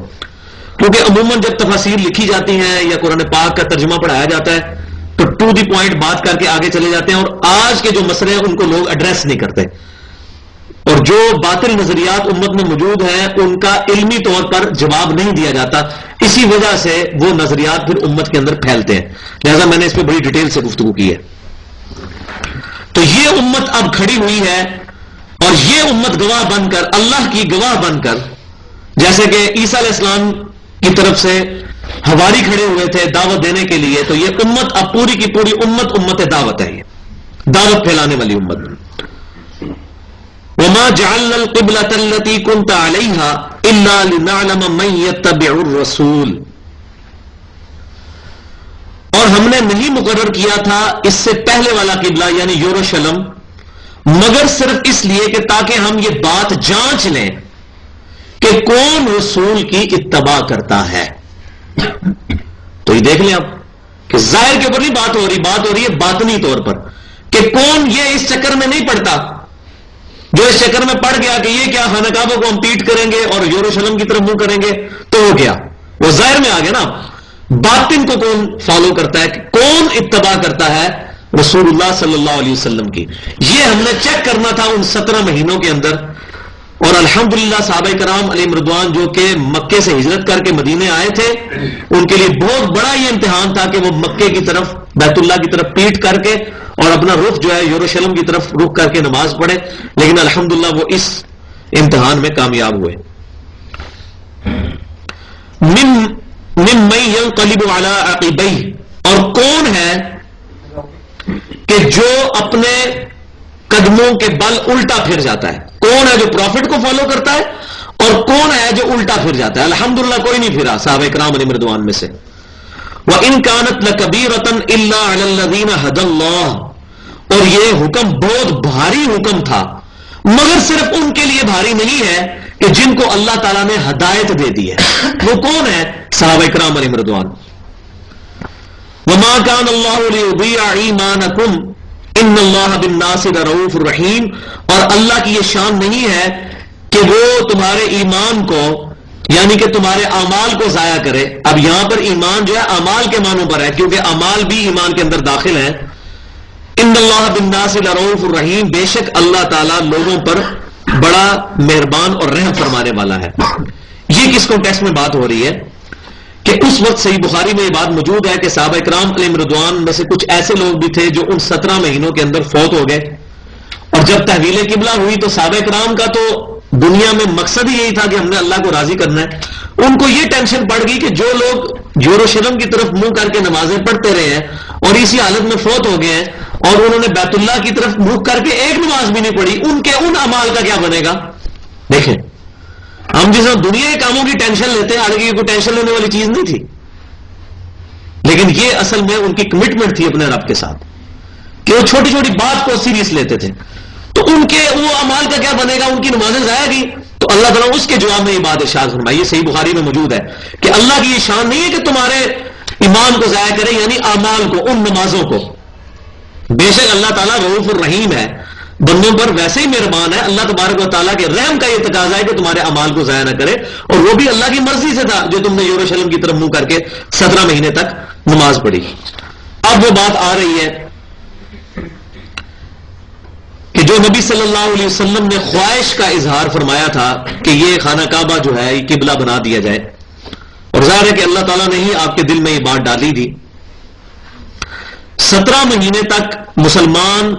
کیونکہ عموماً جب تفاسیر لکھی جاتی ہیں یا قرآن پاک کا ترجمہ پڑھایا جاتا ہے تو ٹو دی پوائنٹ بات کر کے آگے چلے جاتے ہیں اور آج کے جو مسئلے ہیں ان کو لوگ ایڈریس نہیں کرتے اور جو باطل نظریات امت میں موجود ہیں ان کا علمی طور پر جواب نہیں دیا جاتا. اسی وجہ سے وہ نظریات پھر امت کے اندر پھیلتے ہیں. لہذا میں نے اس پہ بڑی ڈیٹیل سے گفتگو کی ہے. تو یہ امت اب کھڑی ہوئی ہے اور یہ امت گواہ بن کر، اللہ کی گواہ بن کر، جیسے کہ عیسیٰ علیہ السلام کی طرف سے حواری کھڑے ہوئے تھے دعوت دینے کے لیے، تو یہ امت اب پوری کی پوری امت دعوت ہے، یہ دعوت پھیلانے والی امت. وَمَا جَعَلْنَا الْقِبْلَةَ الَّتِي كُنْتَ عَلَيْهَا إِلَّا لِنَعْلَمَ مَن يَتَّبِعُ الرَّسُولَ، اور ہم نے نہیں مقرر کیا تھا اس سے پہلے والا قبلہ یعنی یروشلم مگر صرف اس لیے کہ تاکہ ہم یہ بات جانچ لیں کہ کون رسول کی اتباع کرتا ہے. تو یہ دیکھ لیں اب کہ ظاہر کے اوپر نہیں بات ہو رہی ہے باطنی طور پر کہ کون یہ اس چکر میں نہیں پڑتا جو اس چکر میں پڑ گیا کہ یہ کیا خانہ کعبہ کو ہم پیٹ کریں گے اور یروشلم کی طرف منہ کریں گے تو ہو گیا، وہ ظاہر میں آ گیا نا. باطن کو کون فالو کرتا ہے، کون اتباع کرتا ہے رسول اللہ صلی اللہ علیہ وسلم کی. یہ ہم نے چیک کرنا تھا ان 17 مہینوں کے اندر. اور الحمدللہ صحابہ کرام علیہم رضوان جو کہ مکے سے ہجرت کر کے مدینے آئے تھے ان کے لیے بہت بڑا یہ امتحان تھا کہ وہ مکے کی طرف بیت اللہ کی طرف پیٹ کر کے اور اپنا رخ جو ہے یروشلم کی طرف رخ کر کے نماز پڑھے. لیکن الحمدللہ وہ اس امتحان میں کامیاب ہوئے. ممن ينقلب على عقبيه، اور کون ہے کہ جو اپنے قدموں کے بل الٹا پھر جاتا ہے. کون ہے جو پروفٹ کو فالو کرتا ہے اور کون ہے جو الٹا پھر جاتا ہے. الحمدللہ کوئی نہیں پھرا صحابہ کرام علیہم رضوان میں سے. وَإِن كَانَتْ لَكَبِيرَةً إِلَّا عَلَى الَّذِينَ هَدَى اللَّهُ، اور یہ حکم بہت بھاری حکم تھا مگر صرف ان کے لیے بھاری نہیں ہے کہ جن کو اللہ تعالیٰ نے ہدایت دے دی ہے. وہ کون ہے؟ صحابہ کرام علیہم رضوان. وَمَا كَانَ اللَّهُ لِيُضِيعَ إِيمَانَكُمْ إِنَّ اللَّهَ بِالنَّاسِ لَرَءُوفٌ رَحِيمٌ، اور اللہ کی یہ شان نہیں ہے کہ وہ تمہارے ایمان کو یعنی کہ تمہارے اعمال کو ضائع کرے. اب یہاں پر ایمان جو ہے اعمال کے معنوں پر ہے کیونکہ اعمال بھی ایمان کے اندر داخل ہیں. ان اللہ بالناس لرؤوف الرحیم، بے شک اللہ تعالیٰ لوگوں پر بڑا مہربان اور رحم فرمانے والا ہے. یہ کس کانٹیکسٹ میں بات ہو رہی ہے کہ اس وقت صحیح بخاری میں یہ بات موجود ہے کہ صحابہ کرام علیہم رضوان میں سے کچھ ایسے لوگ بھی تھے جو ان 17 مہینوں کے اندر فوت ہو گئے. اور جب تحویل قبلہ ہوئی تو صحابہ کرام کا تو دنیا میں مقصد ہی یہی تھا کہ ہم نے اللہ کو راضی کرنا ہے. ان کو یہ ٹینشن پڑ گئی کہ جو لوگ یروشلم کی طرف منہ کر کے نمازیں پڑھتے رہے ہیں اور اسی حالت میں فوت ہو گئے ہیں اور انہوں نے بیت اللہ کی طرف منہ کر کے ایک نماز بھی نہیں پڑھی، ان کے ان اعمال کا کیا بنے گا. دیکھیں ہم جس دنیا کے کاموں کی ٹینشن لیتے ہیں حالانکہ یہ کوئی ٹینشن لینے والی چیز نہیں تھی، لیکن یہ اصل میں ان کی کمٹمنٹ تھی اپنے رب کے ساتھ کہ وہ چھوٹی چھوٹی بات کو سیریس لیتے تھے. تو ان کے وہ اعمال کا کیا بنے گا، ان کی نمازیں ضائع کی. تو اللہ تعالیٰ اس کے جواب میں یہ بات ارشاد فرمائی، یہ صحیح بخاری میں موجود ہے کہ اللہ کی یہ شان نہیں ہے کہ تمہارے ایمان کو ضائع کرے یعنی اعمال کو، ان نمازوں کو. بے شک اللہ تعالیٰ رؤوف الرحیم ہے، بندوں پر ویسے ہی مہربان ہے. اللہ تبارک و تعالیٰ کے رحم کا یہ تقاضا ہے کہ تمہارے اعمال کو ضائع نہ کرے، اور وہ بھی اللہ کی مرضی سے تھا جو تم نے یروشلم کی طرف منہ کر کے 17 مہینے تک نماز پڑھی. اب وہ بات آ رہی ہے کہ جو نبی صلی اللہ علیہ وسلم نے خواہش کا اظہار فرمایا تھا کہ یہ خانہ کعبہ جو ہے یہ قبلہ بنا دیا جائے، اور ظاہر ہے کہ اللہ تعالیٰ نے ہی آپ کے دل میں یہ بات ڈالی تھی۔ 17 مہینے تک مسلمان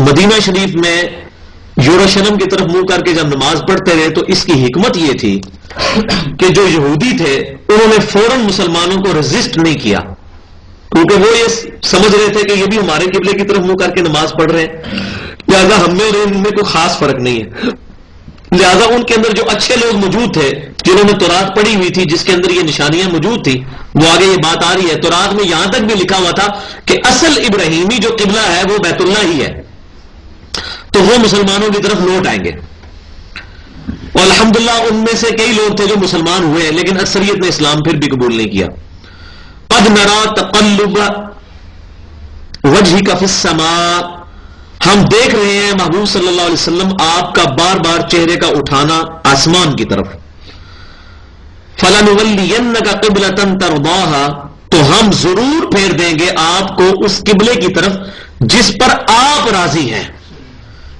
مدینہ شریف میں یروشلم کی طرف منہ کر کے جب نماز پڑھتے رہے تو اس کی حکمت یہ تھی کہ جو یہودی تھے انہوں نے فوراً مسلمانوں کو ریزسٹ نہیں کیا، کیونکہ وہ یہ سمجھ رہے تھے کہ یہ بھی ہمارے قبلے کی طرف منہ کر کے نماز پڑھ رہے ہیں، لہذا ہم میں اور ان میں کوئی خاص فرق نہیں ہے۔ لہذا ان کے اندر جو اچھے لوگ موجود تھے جنہوں نے تورات پڑھی ہوئی تھی، جس کے اندر یہ نشانیاں موجود تھی، وہ آگے یہ بات آ رہی ہے، تورات میں یہاں تک بھی لکھا ہوا تھا کہ اصل ابراہیمی جو قبلہ ہے وہ بیت اللہ ہی ہے، تو وہ مسلمانوں کی طرف لوٹ آئیں گے۔ اور الحمدللہ ان میں سے کئی لوگ تھے جو مسلمان ہوئے ہیں، لیکن اکثریت نے اسلام پھر بھی قبول نہیں کیا۔ قد نرا تقلب وجهك في السماء، ہم دیکھ رہے ہیں محبوب صلی اللہ علیہ وسلم آپ کا بار بار چہرے کا اٹھانا آسمان کی طرف۔ فَلَنُوَلِّيَنَّكَ قِبْلَةً تَرْضَاهَا، تو ہم ضرور پھیر دیں گے آپ کو اس قبلے کی طرف جس پر آپ راضی ہیں۔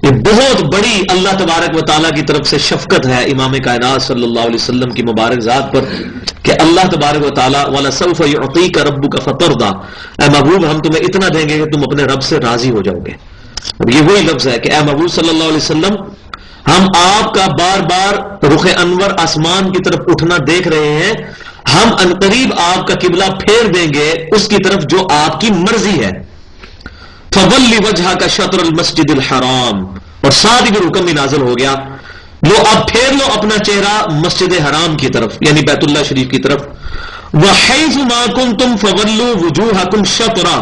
یہ بہت بڑی اللہ تبارک و تعالیٰ کی طرف سے شفقت ہے امام کائنات صلی اللہ علیہ وسلم کی مبارک ذات پر کہ اللہ تبارک و تعالیٰ وَلَسَوْفَ يُعْطِيكَ رَبُّكَ فَتَرْضَىٰ، اے محبوب ہم تمہیں اتنا دیں گے کہ تم اپنے رب سے راضی ہو جاؤ گے۔ اب یہ وہی لفظ ہے کہ اے محبوب صلی اللہ علیہ وسلم ہم آپ کا بار بار رخ انور آسمان کی طرف اٹھنا دیکھ رہے ہیں، ہم عنقریب آپ کا قبلہ پھیر دیں گے اس کی طرف جو آپ کی مرضی ہے۔ فَوَلِّ وَجْهَكَ شَطْرَ الْمَسْجِدِ الْحَرَامِ، اور ساتھ ہی پھر حکم بھی نازل ہو گیا، لو اب پھیر لو اپنا چہرہ مسجد حرام کی طرف یعنی بیت اللہ شریف کی طرف۔ وَحَيْثُ مَا كُنْتُمْ فَوَلُّوا وُجُوهَكُمْ شَطْرًا،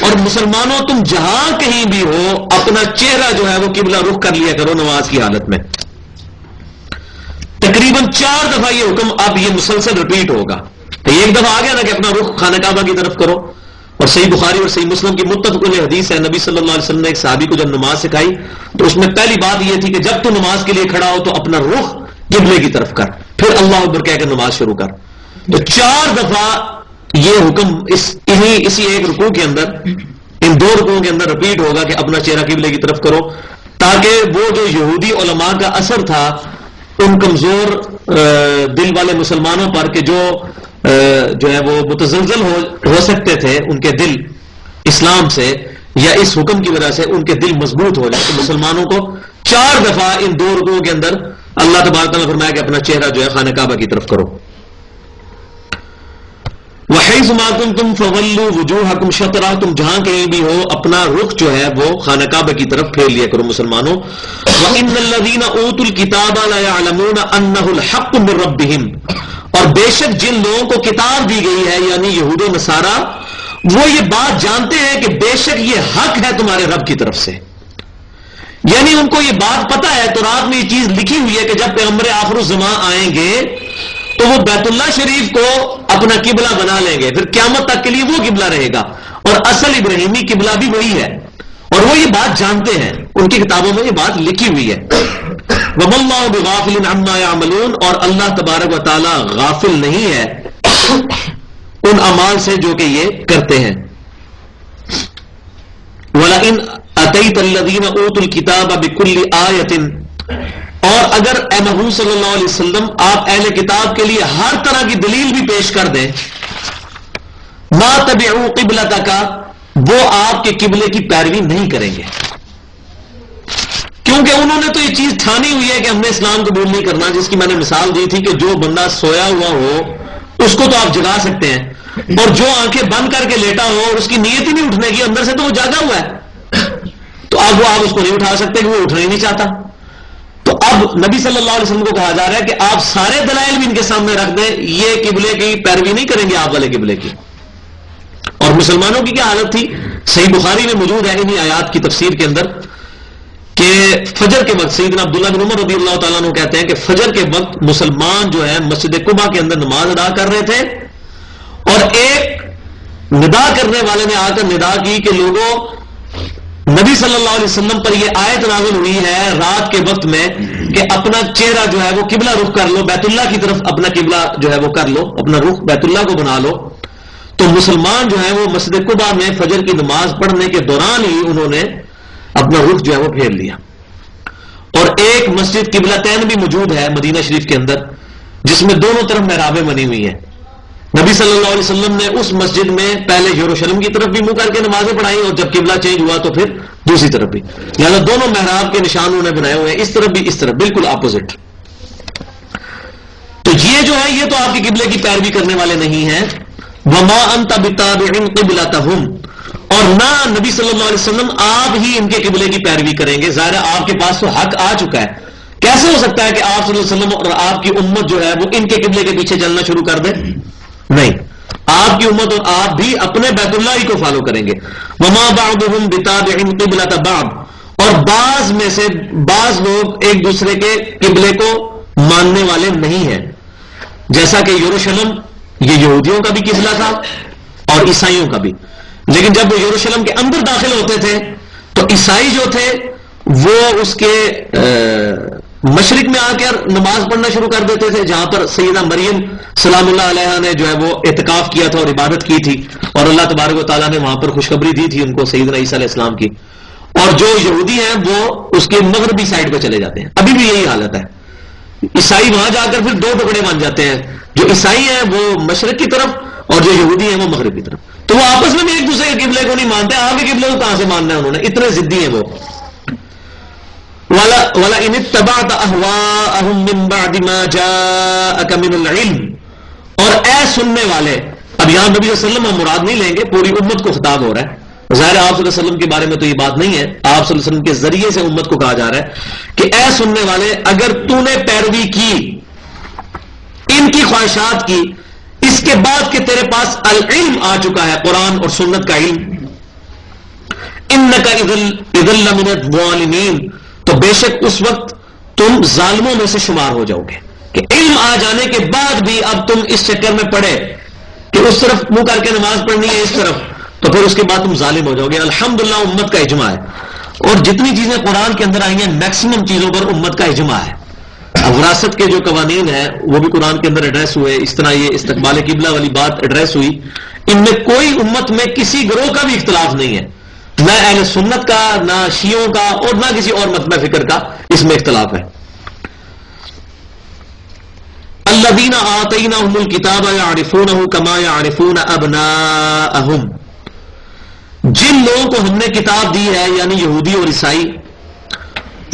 اور مسلمانوں تم جہاں کہیں بھی ہو اپنا چہرہ جو ہے وہ قبلہ رخ کر لیا کرو نماز کی حالت میں۔ تقریباً 4 دفعہ یہ حکم اب یہ مسلسل ریپیٹ ہوگا، تو ایک دفعہ آ گیا نا کہ اپنا رخ خانہ کعبہ کی طرف کرو، اور صحیح بخاری اور صحیح مسلم کی متفق علیہ حدیث ہے، نبی صلی اللہ علیہ وسلم نے ایک صحابی کو جب نماز سکھائی تو اس میں پہلی بات یہ تھی کہ جب تو نماز کے لیے کھڑا ہو تو اپنا رخ قبلے کی طرف کر، پھر اللہ اکبر کہہ کر نماز شروع کر۔ تو 4 دفعہ یہ حکم اسی ایک رکوع کے اندر، ان 2 رکوعوں کے اندر ریپیٹ ہوگا کہ اپنا چہرہ قبلے کی طرف کرو، تاکہ وہ جو یہودی علماء کا اثر تھا ان کمزور دل والے مسلمانوں پر کہ جو ہے وہ متزلزل ہو سکتے تھے ان کے دل اسلام سے یا اس حکم کی وجہ سے ان کے دل مضبوط ہو جائے، تو مسلمانوں کو 4 دفعہ ان 2 رکوعوں کے اندر اللہ تبارک تعالیٰ نے فرمایا کہ اپنا چہرہ جو ہے خانہ کعبہ کی طرف کرو۔ وَحَيْثُ مَا كُنْتُمْ فَوَلُّوا وُجُوهَكُمْ شَطْرًا، تم جہاں کہیں بھی ہو اپنا رخ جو ہے وہ خانہ کعبہ کی طرف پھیر لیا کرو مسلمانوں۔ وَإِنَّ الَّذِينَ أُوتُوا الْكِتَابَ لَيَعْلَمُونَ أَنَّهُ الْحَقُّ مِنْ رَبِّهِمْ، اور بے شک جن لوگوں کو کتاب دی گئی ہے یعنی یہود و نصارہ، وہ یہ بات جانتے ہیں کہ بے شک یہ حق ہے تمہارے رب کی طرف سے، یعنی ان کو یہ بات پتا ہے، تورات میں یہ چیز لکھی ہوئی ہے کہ جب پیغمبر آخر الزمان آئیں گے تو وہ بیت اللہ شریف کو اپنا قبلہ بنا لیں گے، پھر قیامت تک کے لیے وہ قبلہ رہے گا، اور اصل ابراہیمی قبلہ بھی وہی ہے، اور وہ یہ بات جانتے ہیں، ان کی کتابوں میں یہ بات لکھی ہوئی ہے۔ وَمَا اللَّهُ بِغَافِلٍ عَمَّا يَعْمَلُونَ، اور اللہ تبارک و تعالی غافل نہیں ہے ان اعمال سے جو کہ یہ کرتے ہیں۔ وَلَئِنْ أَتَيْتَ الَّذِينَ أُوتُوا الْكِتَابَ بِكُلِّ آيَةٍ، اور اگر اے محبوب صلی اللہ علیہ وسلم آپ اہل کتاب کے لیے ہر طرح کی دلیل بھی پیش کر دیں، مَا تَبِعُوا قِبْلَتَكَ، وہ آپ کے قبلے کی پیروی نہیں کریں گے، کیونکہ انہوں نے تو یہ چیز ٹھانی ہوئی ہے کہ ہم نے اسلام قبول نہیں کرنا، جس کی میں نے مثال دی تھی کہ جو بندہ سویا ہوا ہو اس کو تو آپ جگا سکتے ہیں، اور جو آنکھیں بند کر کے لیٹا ہو اور اس کی نیت ہی نہیں اٹھنے کی، اندر سے تو وہ جاگا ہوا ہے، تو اب وہ آپ اس کو نہیں اٹھا سکتے کہ وہ اٹھنا ہی نہیں چاہتا۔ تو اب نبی صلی اللہ علیہ وسلم کو کہا جا رہا ہے کہ آپ سارے دلائل بھی ان کے سامنے رکھ دیں، یہ قبلے کی پیروی نہیں کریں گے آپ والے قبلے کی۔ اور مسلمانوں کی کیا حالت تھی، صحیح بخاری میں موجود ہے انہی آیات کی تفسیر کے اندر کہ فجر کے وقت سیدنا عبداللہ بن عمر رضی اللہ تعالیٰ عنہ کہتے ہیں کہ فجر کے وقت مسلمان جو ہے مسجد قباء کے اندر نماز ادا کر رہے تھے، اور ایک ندا کرنے والے نے آ کر ندا کی کہ لوگوں، نبی صلی اللہ علیہ وسلم پر یہ آیت نازل ہوئی ہے رات کے وقت میں کہ اپنا چہرہ جو ہے وہ قبلہ رخ کر لو، بیت اللہ کی طرف اپنا قبلہ جو ہے وہ کر لو، اپنا رخ بیت اللہ کو بنا لو۔ تو مسلمان جو ہے وہ مسجد قباء میں فجر کی نماز پڑھنے کے دوران ہی انہوں نے اپنا رخ جو ہے وہ پھیر لیا. اور ایک مسجد قبلتین بھی موجود ہے مدینہ شریف کے اندر جس میں دونوں طرف محرابیں بنی ہوئی ہیں. نبی صلی اللہ علیہ وسلم نے اس مسجد میں پہلے یروشلم کی طرف بھی منہ کر کے نمازیں پڑھائی اور جب قبلہ چینج ہوا تو پھر دوسری طرف بھی. لہٰذا دونوں محراب کے نشان انہوں نے بنائے ہوئے ہیں, اس طرف بھی اس طرف, بالکل اپوزٹ. تو یہ جو ہے یہ تو آپ کے قبلے کی پیروی کرنے والے نہیں ہیں. وما انت بتابع قبلتهم, اور نہ نبی صلی اللہ علیہ وسلم آپ ہی ان کے قبلے کی پیروی کریں گے. ظاہر آپ کے پاس تو حق آ چکا ہے, کیسے ہو سکتا ہے کہ آپ صلی اللہ علیہ وسلم اور آپ کی امت جو ہے وہ ان کے قبلے کے پیچھے چلنا شروع کر دے؟ نہیں, آپ کی امت اور آپ بھی اپنے بیت اللہ ہی کو فالو کریں گے. وما بعضهم بتابع قبلة بعض, اور بعض میں سے بعض لوگ ایک دوسرے کے قبلے کو ماننے والے نہیں ہیں. جیسا کہ یروشلم یہ یہودیوں کا بھی قبلہ تھا اور عیسائیوں کا بھی, لیکن جب وہ یروشلم کے اندر داخل ہوتے تھے تو عیسائی جو تھے وہ اس کے مشرق میں آ کر نماز پڑھنا شروع کر دیتے تھے جہاں پر سیدہ مریم سلام اللہ علیہا نے جو ہے وہ اعتکاف کیا تھا اور عبادت کی تھی, اور اللہ تبارک و تعالیٰ نے وہاں پر خوشخبری دی تھی ان کو سیدنا عیسیٰ علیہ السلام کی. اور جو یہودی ہیں وہ اس کے مغربی سائڈ پہ چلے جاتے ہیں, ابھی بھی یہی حالت ہے. عیسائی وہاں جا کر پھر دو ٹکڑے بن جاتے ہیں, جو عیسائی ہیں وہ مشرق کی طرف اور جو یہودی ہیں وہ مغرب کی طرف. تو وہ آپس میں بھی ایک دوسرے کے قبلے کو نہیں مانتے. آپ کے قبلے کو کہاں سے ماننا ہے انہوں نے, اتنے ضدی ہیں وہ. وَلَئِنِ اتَّبَعْتَ أَهْوَاءَهُم مِّن بَعْدِ مَا جَاءَكَ مِنَ الْعِلْمِ, اور اے سننے والے, اب یہاں نبی صلی اللہ علیہ وسلم ہم مراد نہیں لیں گے, پوری امت کو خطاب ہو رہا ہے. ظاہر آپ صلی اللہ علیہ وسلم کے بارے میں تو یہ بات نہیں ہے, آپ صلی اللہ علیہ وسلم کے ذریعے سے امت کو کہا جا رہا ہے کہ اے سننے والے, اگر تو نے پیروی کی ان کی خواہشات کی اس کے بعد کہ تیرے پاس العلم آ چکا ہے, قرآن اور سنت کا علم, انک اذا لمن الظالمین, تو بے شک اس وقت تم ظالموں میں سے شمار ہو جاؤ گے. کہ علم آ جانے کے بعد بھی اب تم اس چکر میں پڑے کہ اس طرف منہ کر کے نماز پڑھنی ہے اس طرف, تو پھر اس کے بعد تم ظالم ہو جاؤ گے. الحمدللہ امت کا اجماع ہے, اور جتنی چیزیں قرآن کے اندر آئی ہیں میکسیمم چیزوں پر امت کا اجماع ہے. وراثت کے جو قوانین ہیں وہ بھی قرآن کے اندر ایڈریس ہوئے, اس طرح یہ استقبال قبلہ والی بات ایڈریس ہوئی. ان میں کوئی امت میں کسی گروہ کا بھی اختلاف نہیں ہے, نہ اہل سنت کا, نہ شیعوں کا, اور نہ کسی اور مطلب فکر کا اس میں اختلاف ہے. الذین آتیناہم الکتاب یعرفونہ کما یعرفون ابناءہم, جن لوگوں کو ہم نے کتاب دی ہے یعنی یہودی اور عیسائی,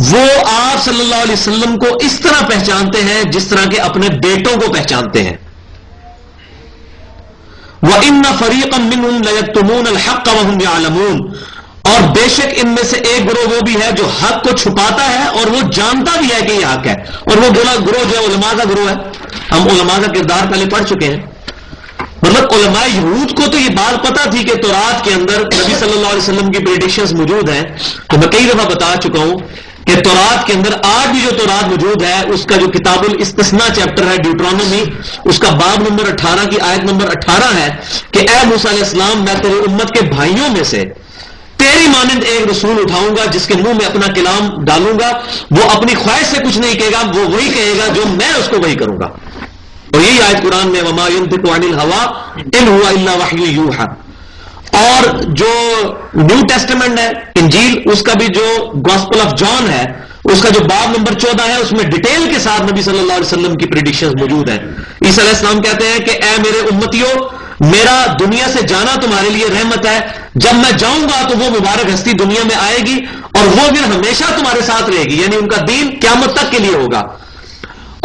وہ آپ صلی اللہ علیہ وسلم کو اس طرح پہچانتے ہیں جس طرح کے اپنے بیٹوں کو پہچانتے ہیں. وَإِنَّ فَرِيقًا مِّنْهُمْ لَيَكْتُمُونَ الْحَقَّ وَهُمْ يَعْلَمُونَ, اور بے شک ان میں سے ایک گروہ وہ بھی ہے جو حق کو چھپاتا ہے اور وہ جانتا بھی ہے کہ یہ حق ہے. اور وہ گروہ جو ہے علماء کا گروہ ہے. ہم علماء کا کردار پہلے پڑھ چکے ہیں. مطلب علماء یہود کو تو یہ بات پتا تھی کہ تورات کے اندر نبی صلی اللہ علیہ وسلم کی پریڈکشنز موجود ہیں. تو میں کئی دفعہ بتا چکا ہوں کہ تورات کے اندر آج بھی جو تورات موجود ہے اس کا جو کتاب الاستثناء چیپٹر ہے ڈیوٹرانومی, اس کا باب نمبر 18 کی آیت نمبر 18 ہے کہ اے موسیٰ علیہ السلام, میں تیری امت کے بھائیوں میں سے تیری مانند ایک رسول اٹھاؤں گا جس کے منہ میں اپنا کلام ڈالوں گا, وہ اپنی خواہش سے کچھ نہیں کہے گا, وہ وہی کہے گا جو میں اس کو وہی کروں گا. اور یہی آیت قرآن میں وما ينطق عن الهوى ان هو الا وحی یوحى. اور جو نیو ٹیسٹمنٹ ہے انجیل, اس کا بھی جو گاسپل آف جان ہے اس کا جو باب نمبر 14 ہے اس میں ڈیٹیل کے ساتھ نبی صلی اللہ علیہ وسلم کی پریڈکشنز موجود ہیں. عیسیٰ علیہ السلام کہتے ہیں کہ اے میرے امتیوں, میرا دنیا سے جانا تمہارے لیے رحمت ہے, جب میں جاؤں گا تو وہ مبارک ہستی دنیا میں آئے گی اور وہ پھر ہمیشہ تمہارے ساتھ رہے گی, یعنی ان کا دین قیامت تک کے لیے ہوگا.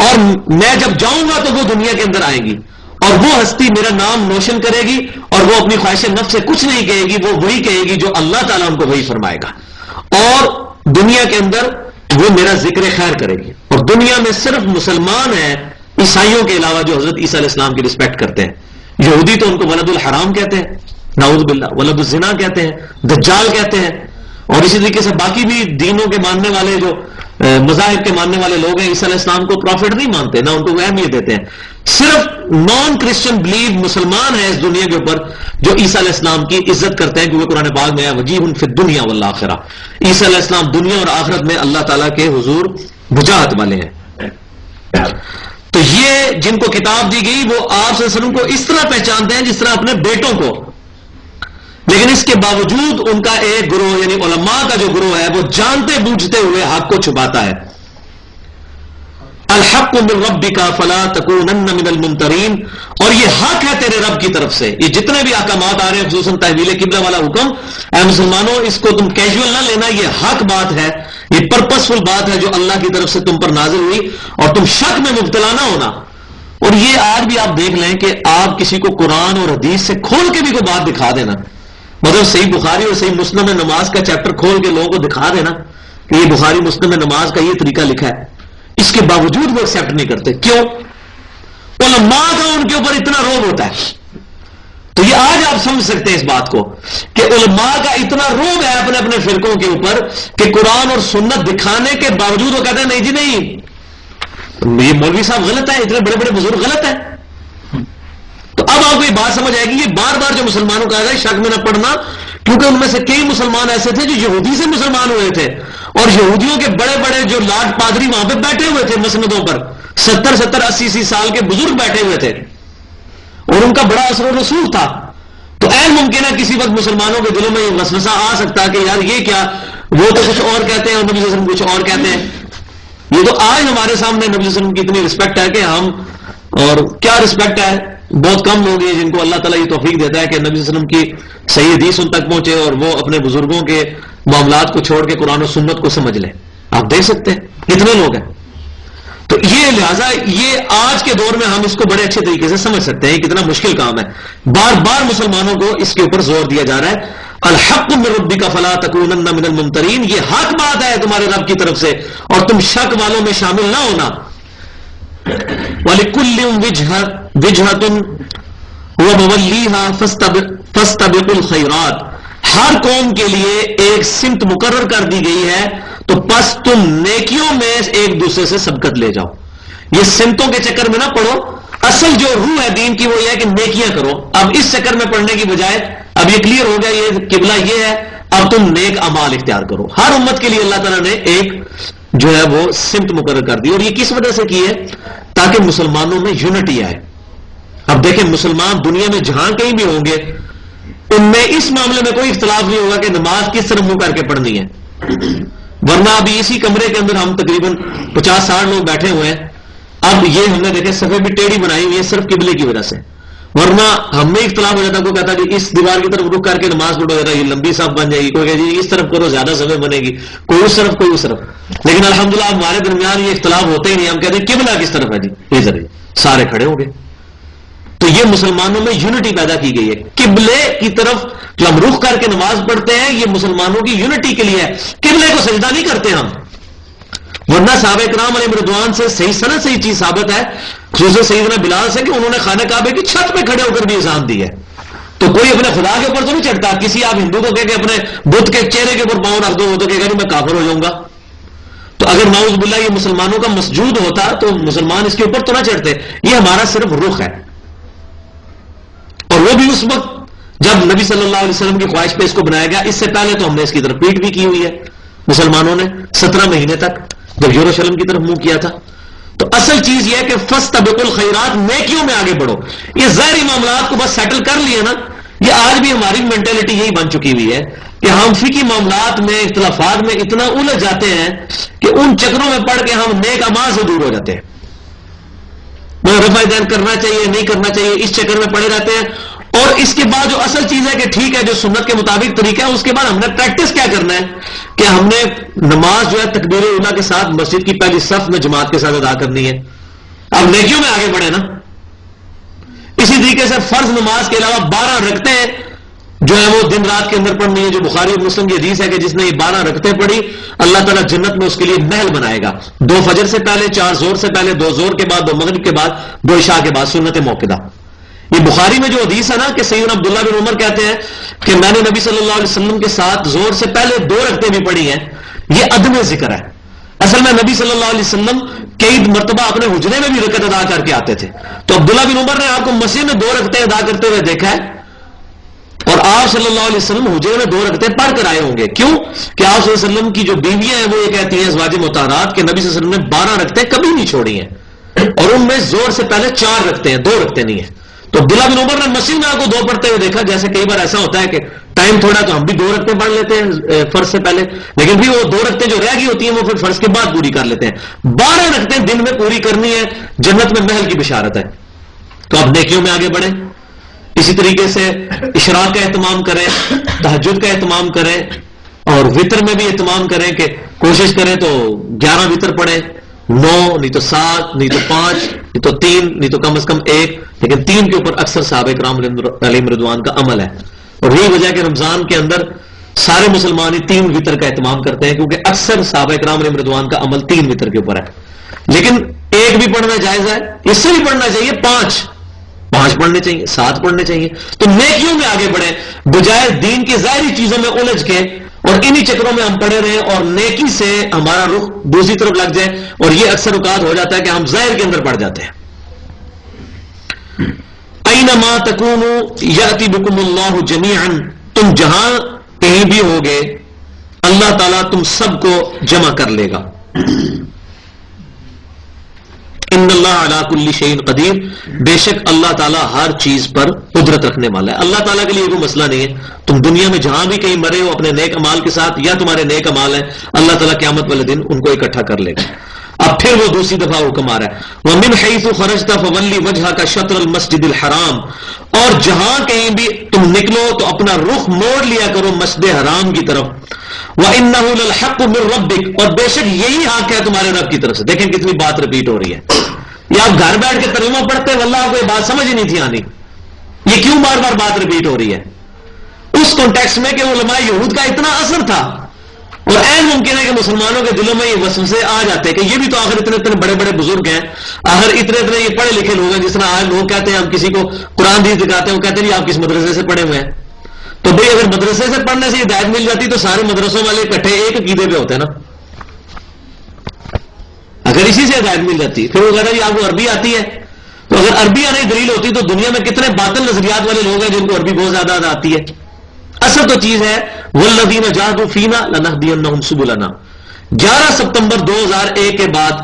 اور میں جب جاؤں گا تو وہ دنیا کے اندر آئے گی اور وہ ہستی میرا نام روشن کرے گی اور وہ اپنی خواہش نفس سے کچھ نہیں کہے گی, وہ وہی کہے گی جو اللہ تعالیٰ ان کو وہی فرمائے گا, اور دنیا کے اندر وہ میرا ذکر خیر کرے گی. اور دنیا میں صرف مسلمان ہیں عیسائیوں کے علاوہ جو حضرت عیسیٰ علیہ السلام کی رسپیکٹ کرتے ہیں. یہودی تو ان کو ولد الحرام کہتے ہیں, نعوذ باللہ, ولد الزنا کہتے ہیں, دجال کہتے ہیں, اور اسی طریقے سے باقی بھی دینوں کے ماننے والے جو مذاہب کے ماننے والے لوگ ہیں عیسیٰ علیہ السلام کو پروفٹ نہیں مانتے, نہ ان کو وہ اہمیت دیتے ہیں. صرف نان کرسچن بلیو مسلمان ہیں اس دنیا کے اوپر جو عیسیٰ علیہ السلام کی عزت کرتے ہیں, کیونکہ قرآن پاک میں ہے وجیہ فی الدنیا والآخرہ, عیسیٰ علیہ السلام دنیا اور آخرت میں اللہ تعالیٰ کے حضور وجاہت والے ہیں. تو یہ جن کو کتاب دی گئی وہ آپ صلی اللہ علیہ وسلم کو اس طرح پہچانتے ہیں جس طرح اپنے بیٹوں کو. لیکن اس کے باوجود ان کا ایک گروہ یعنی علماء کا جو گروہ ہے وہ جانتے بوجھتے ہوئے حق کو چھپاتا ہے. الحق من ربک فلا تکونن من الممترین، اور یہ حق ہے تیرے رب کی طرف سے. یہ جتنے بھی احکامات آ رہے ہیں خصوصاً تحویل قبلہ والا حکم، اے مسلمانوں اس کو تم کیجول نہ لینا، یہ حق بات ہے، یہ پرپسفل بات ہے جو اللہ کی طرف سے تم پر نازل ہوئی، اور تم شک میں مبتلا نہ ہونا. اور یہ آج بھی آپ دیکھ لیں کہ آپ کسی کو قرآن اور حدیث سے کھول کے بھی کوئی بات دکھا دینا، مطلب صحیح بخاری اور صحیح مسلم میں نماز کا چیپٹر کھول کے لوگوں کو دکھا دینا کہ یہ بخاری مسلم میں نماز کا یہ طریقہ لکھا ہے، اس کے باوجود وہ ایکسیپٹ نہیں کرتے. کیوں؟ علماء کا ان کے اوپر اتنا روب ہوتا ہے. تو یہ آج آپ سمجھ سکتے ہیں اس بات کو کہ علماء کا اتنا روب ہے اپنے اپنے فرقوں کے اوپر کہ قرآن اور سنت دکھانے کے باوجود وہ کہتے ہیں نہیں جی نہیں، یہ مولوی صاحب غلط ہے، اتنے بڑے بڑے بزرگ غلط ہے. تو اب آپ کو یہ بات سمجھ آئے گی، یہ بار بار جو مسلمانوں کا ہے شک میں نہ پڑنا، کیونکہ ان میں سے کئی مسلمان ایسے تھے جو یہودی سے مسلمان ہوئے تھے، اور یہودیوں کے بڑے بڑے جو لاٹ پادری وہاں پہ بیٹھے ہوئے تھے مسندوں پر، 70-80 سال کے بزرگ بیٹھے ہوئے تھے، اور ان کا بڑا اثر و رسوخ تھا. تو عین ممکن ہے کسی وقت مسلمانوں کے دلوں میں یہ وسوسہ آ سکتا ہے کہ یار یہ کیا، وہ تو کچھ اور کہتے ہیں اور نبی صلی اللہ علیہ وسلم کچھ اور کہتے ہیں. یہ تو آج ہمارے سامنے نبی صلی اللہ علیہ وسلم کی اتنی رسپیکٹ ہے کہ ہم، اور کیا رسپیکٹ ہے، بہت کم لوگ ہیں جن کو اللہ تعالیٰ یہ توفیق دیتا ہے کہ نبی صلی اللہ علیہ وسلم کی صحیح حدیث ان تک پہنچے اور وہ اپنے بزرگوں کے معاملات کو چھوڑ کے قرآن و سنت کو سمجھ لیں. آپ دیکھ سکتے ہیں کتنے لوگ ہیں. تو یہ لہٰذا یہ آج کے دور میں ہم اس کو بڑے اچھے طریقے سے سمجھ سکتے ہیں کتنا مشکل کام ہے. بار بار مسلمانوں کو اس کے اوپر زور دیا جا رہا ہے، الحق من ربک فلا تکونن من الممترین، یہ حق بات ہے تمہارے رب کی طرف سے اور تم شک والوں میں شامل نہ ہونا. وَلِكُلِّ وِجْهَةٌ وَمَوَلِّيهَا فَاسْتَبِقُوا الْخَيْرَاتِ، ہر قوم کے لیے ایک سمت مقرر کر دی گئی ہے، تو پس تم نیکیوں میں ایک دوسرے سے سبقت لے جاؤ. یہ سمتوں کے چکر میں نہ پڑو، اصل جو روح ہے دین کی وہ یہ ہے کہ نیکیاں کرو. اب اس چکر میں پڑنے کی بجائے اب یہ کلیئر ہو گیا یہ قبلہ یہ ہے، اب تم نیک اعمال اختیار کرو. ہر امت کے لیے اللہ تعالیٰ نے ایک جو ہے وہ سمت مقرر کر دی، اور یہ کس وجہ سے کی ہے؟ تاکہ مسلمانوں میں یونٹی آئے. اب دیکھیں مسلمان دنیا میں جہاں کہیں بھی ہوں گے ان میں اس معاملے میں کوئی اختلاف نہیں ہوگا کہ نماز کس طرح منہ کر کے پڑھنی ہے. ورنہ ابھی اسی کمرے کے اندر ہم تقریباً 50-60 لوگ بیٹھے ہوئے ہیں، اب یہ ہم نے دیکھے صفحے بھی ٹیڑھی بنائی ہوئی ہے صرف قبلے کی وجہ سے. ورنہ ہم میں اختلاف ہو جاتا، کوئی کہتا کہ اس دیوار کی طرف رک کر کے نماز پڑھو ذرا یہ لمبی صف بن جائے گی، کوئی کہ جی اس طرف کرو زیادہ صفحے بنے گی، کوئی اس طرف کوئی اس طرف. لیکن الحمدللہ ہمارے درمیان یہ اختلاف ہوتے ہی نہیں، ہم کہتے ہیں قبلہ کس طرف ہے جی ادھر، سارے کھڑے ہو گئے. تو یہ مسلمانوں میں یونٹی پیدا کی گئی ہے. قبلے کی طرف جو ہم رخ کر کے نماز پڑھتے ہیں یہ مسلمانوں کی یونٹی کے لیے ہے، قبلے کو سجدہ نہیں کرتے ہم. ورنہ صحابہ کرام علیہ رضوان سے صحیح سند سے یہ چیز ثابت ہے، خصوصاً سیدنا بلال سے، کہ انہوں نے خانہ کعبے کی چھت پہ کھڑے ہو کر بھی اذان دی ہے. تو کوئی اپنے خدا کے اوپر تو نہیں چڑھتا. کسی آپ ہندو کو کہہ کے اپنے بت کے چہرے کے اوپر پاؤں رکھ دو وہ تو کہے گا میں کافر ہو جاؤں گا. تو اگر نعوذ باللہ یہ مسلمانوں کا مسجود ہوتا تو مسلمان اس کے اوپر تو نہ چڑھتے. یہ ہمارا صرف رخ ہے، اور وہ بھی اس وقت جب نبی صلی اللہ علیہ وسلم کی خواہش پہ اس کو بنایا گیا. اس سے پہلے تو ہم نے اس کی طرف پیٹ بھی کی ہوئی ہے مسلمانوں نے 17 مہینے تک جب یروشلم کی طرف منہ کیا تھا. تو اصل چیز یہ ہے کہ فاستبقوا الخیرات، نیکیوں میں آگے بڑھو. یہ ظاہری معاملات کو بس سیٹل کر لیے نا. یہ آج بھی ہماری مینٹلٹی یہی بن چکی ہوئی ہے کہ ہم فقہی معاملات میں اختلافات میں اتنا الجھ جاتے ہیں کہ ان چکروں میں پڑھ کے ہم نیک اعمال سے دور ہو جاتے ہیں. رفع دین کرنا چاہیے نہیں کرنا چاہیے اس چکر میں پڑے رہتے ہیں. اور اس کے بعد جو اصل چیز ہے کہ ٹھیک ہے جو سنت کے مطابق طریقہ ہے، اس کے بعد ہم نے پریکٹس کیا کرنا ہے کہ ہم نے نماز جو ہے تکبیر اولیٰ کے ساتھ مسجد کی پہلی صف میں جماعت کے ساتھ ادا کرنی ہے. اب نیکیوں میں آگے بڑھے نا. اسی طریقے سے فرض نماز کے علاوہ 12 رکعتیں جو ہے وہ دن رات کے اندر پڑھنی ہے. جو بخاری اور مسلم کی حدیث ہے کہ جس نے یہ 12 رکعتیں پڑھی اللہ تعالیٰ جنت میں اس کے لیے محل بنائے گا. 2 فجر سے پہلے، 4 زور سے پہلے، 2 زور کے بعد، 2 مغرب کے بعد، 2 عشاء کے بعد، سنت موقدہ. یہ بخاری میں جو حدیث ہے نا کہ سیدنا عبداللہ بن عمر کہتے ہیں کہ میں نے نبی صلی اللہ علیہ وسلم کے ساتھ زور سے پہلے 2 رکعتیں بھی پڑھی ہیں. یہ عدم ذکر ہے. اصل میں نبی صلی اللہ علیہ وسلم کئی مرتبہ اپنے حجرے میں بھی رکعت ادا کر کے آتے تھے. تو عبداللہ بن عمر نے آپ کو مسجد میں 2 رکعتیں ادا کرتے ہوئے دیکھا ہے، اور آپ صلی اللہ علیہ وسلم حجرے میں 2 رکعتیں پڑھ کر آئے ہوں گے. کیوں کہ آپ صلی اللہ علیہ وسلم کی جو بیویاں ہیں وہ یہ کہتی ہیں ازواج مطہرات کہ نبی صلی اللہ علیہ وسلم نے 12 رکعتیں کبھی نہیں چھوڑی ہیں، اور ان میں زور سے پہلے 4 رکعتیں ہیں، 2 رکعتیں نہیں ہیں. تو عبداللہ بن عمر نے مسجد میں آپ کو 2 پڑھتے ہوئے دیکھا. جیسے کئی بار ایسا ہوتا ہے کہ ٹائم تھوڑا تو ہم بھی 2 رکعتیں پڑھ لیتے ہیں فرض سے پہلے، لیکن بھی وہ 2 رکعتیں جو رہ گئی ہوتی ہیں وہ پھر فرض کے بعد پوری کر لیتے ہیں۔ 12 رکعتیں دن میں پوری کرنی ہے، جنت میں محل کی بشارت ہے۔ تو آپ نیکیوں میں آگے بڑھیں، اسی طریقے سے اشراق کا اہتمام کریں، تہجد کا اہتمام کریں، اور وطر میں بھی اہتمام کریں کہ کوشش کریں تو 11 وطر پڑھیں، 9 نہیں تو 7 نہیں تو 5 نہیں تو 3 نہیں تو کم از کم 1، لیکن 3 کے اوپر اکثر صحابہ کرام علیہم رضوان کا عمل ہے۔ اور یہی وجہ ہے کہ رمضان کے اندر سارے مسلمان ہی 3 وطر کا اہتمام کرتے ہیں، کیونکہ اکثر صحابہ کرام علیہم رضوان کا عمل 3 وطر کے اوپر ہے۔ لیکن 1 بھی پڑھنا جائز ہے، اس سے بھی پڑھنا چاہیے، 5 پڑھنے چاہیے، 7 پڑھنے چاہیے۔ تو نیکیوں میں آگے بڑھیں بجائے دین کی ظاہری چیزوں میں الجھ کے اور انہی چکروں میں ہم پڑے رہیں اور نیکی سے ہمارا رخ دوسری طرف لگ جائے، اور یہ اکثر اوقات ہو جاتا ہے کہ ہم ظاہر کے اندر پڑ جاتے ہیں۔ اینما تکونوا یأتی بکم اللہ جمیعا، تم جہاں کہیں بھی ہوگے اللہ تعالیٰ تم سب کو جمع کر لے گا۔ ان اللہ علی کل شیء قدیر، بے شک اللہ تعالیٰ ہر چیز پر قدرت رکھنے والا ہے۔ اللہ تعالیٰ کے لیے کوئی مسئلہ نہیں ہے، تم دنیا میں جہاں بھی کہیں مرے ہو اپنے نیک امال کے ساتھ، یا تمہارے نیک امال ہیں، اللہ تعالیٰ قیامت والے دن ان کو اکٹھا کر لے گا۔ اب پھر وہ دوسری دفعہ حکم آ رہا ہے، وَمِنْ حَيْثُ خَرَجْتَ فَوَلِّ وَجْهَكَ شَطْرَ الْمَسْجِدِ الْحَرَامِ، اور جہاں کہیں بھی تم نکلو تو اپنا رخ موڑ لیا کرو مسجد حرام کی طرف۔ وَإِنَّهُ لَلْحَقُّ مِنْ رَبِّكَ، اور بے شک یہی حق ہے تمہارے رب کی طرف سے۔ دیکھیں کتنی بات ریپیٹ ہو رہی ہے، یا آپ گھر بیٹھ کے ترجمہ پڑھتے واللہ آپ کو یہ بات سمجھ ہی نہیں تھی آنی، یہ کیوں بار بار بات ریپیٹ ہو رہی ہے؟ اس کانٹیکسٹ میں کہ علماء یہود کا اتنا اثر تھا، اور عین ممکن ہے کہ مسلمانوں کے دلوں میں یہ وسوسے آ جاتے کہ یہ بھی تو آخر اتنے بڑے بڑے بزرگ ہیں، آخر اتنے یہ پڑھے لکھے لوگ ہیں، جس طرح آج لوگ کہتے ہیں ہم کسی کو قرآن حدیث دکھاتے ہیں وہ کہتے ہیں آپ کس مدرسے سے پڑھے ہوئے ہیں؟ تو بھئی اگر مدرسے سے پڑھنے سے ہدایت مل جاتی تو سارے مدرسوں والے اکٹھے ایک عقیدے پہ ہوتے ہیں نا، اگر اسی سے ہدایت مل جاتی۔ پھر وہ کہتا ہے جی آپ کو عربی آتی ہے، تو اگر عربی آنے دلیل ہوتی تو دنیا میں کتنے باطل نظریات والے لوگ ہیں جن کو عربی بہت زیادہ آتی ہے۔ اصل تو چیز ہے والذین جاہدوا فینا لنہدینہم سبلنا۔ 11 ستمبر 2001 کے بعد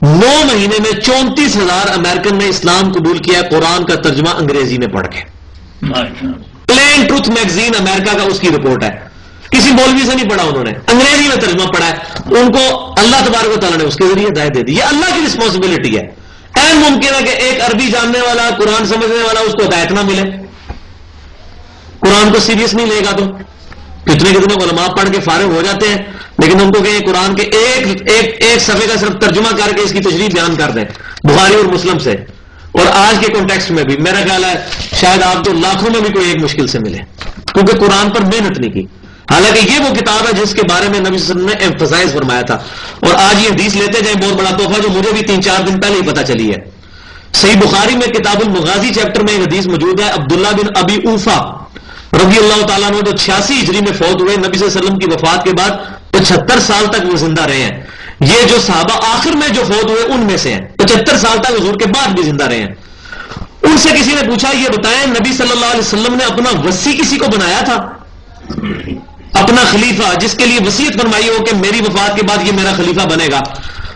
9 مہینے میں 34,000 امریکن نے اسلام قبول کیا، قرآن کا ترجمہ انگریزی میں پڑھ کے۔ پلین ٹروتھ میگزین امریکہ کا اس کی رپورٹ ہے، کسی مولوی سے نہیں پڑھا انہوں نے، انگریزی میں ترجمہ پڑھا ہے، ان کو اللہ تبارک و تعالیٰ نے اس کے ذریعے ہدایت دے دی۔ یہ اللہ کی رسپانسبلٹی ہے۔ این ممکن ہے کہ ایک عربی جاننے والا قرآن سمجھنے والا اس کو ہدایت نہ ملے، قرآن کو سیریس نہیں لے گا، تو کتنے علماء پڑھ کے فارغ ہو جاتے ہیں، لیکن ان کو کہ قرآن کے ایک صفحے کا صرف ترجمہ کر کے اس کی تشریح بیان کر دیں بخاری اور مسلم سے، اور آج کے کانٹیکسٹ میں بھی میرا خیال ہے شاید آپ کو لاکھوں میں بھی کوئی ایک مشکل سے ملے، کیونکہ قرآن پر محنت نہیں کی۔ حالانکہ یہ وہ کتاب ہے جس کے بارے میں نبی صلی اللہ علیہ وسلم نے ایمفسائز فرمایا تھا، اور آج یہ حدیث لیتے جائیں، بہت بڑا تحفہ جو مجھے بھی 3-4 دن پہلے ہی پتہ چلی ہے۔ صحیح بخاری میں کتاب المغازی چیپٹر میں ایک حدیث موجود ہے، عبداللہ بن ابی اوفا رضی اللہ تعالیٰ عنہ جو 86 ہجری میں فوت ہوئے، نبی صلی اللہ علیہ وسلم کی وفات کے بعد 75 سال تک وہ زندہ رہے ہیں۔ یہ جو صحابہ آخر میں جو فوت ہوئے ان میں سے ہیں، 75 سال تک حضور کے بعد بھی زندہ رہے ہیں۔ ان سے کسی نے پوچھا یہ بتائیں نبی صلی اللہ علیہ وسلم نے اپنا وصی کسی کو بنایا تھا، اپنا خلیفہ جس کے لیے وصیت فرمائی ہو کہ میری وفات کے بعد یہ میرا خلیفہ بنے گا؟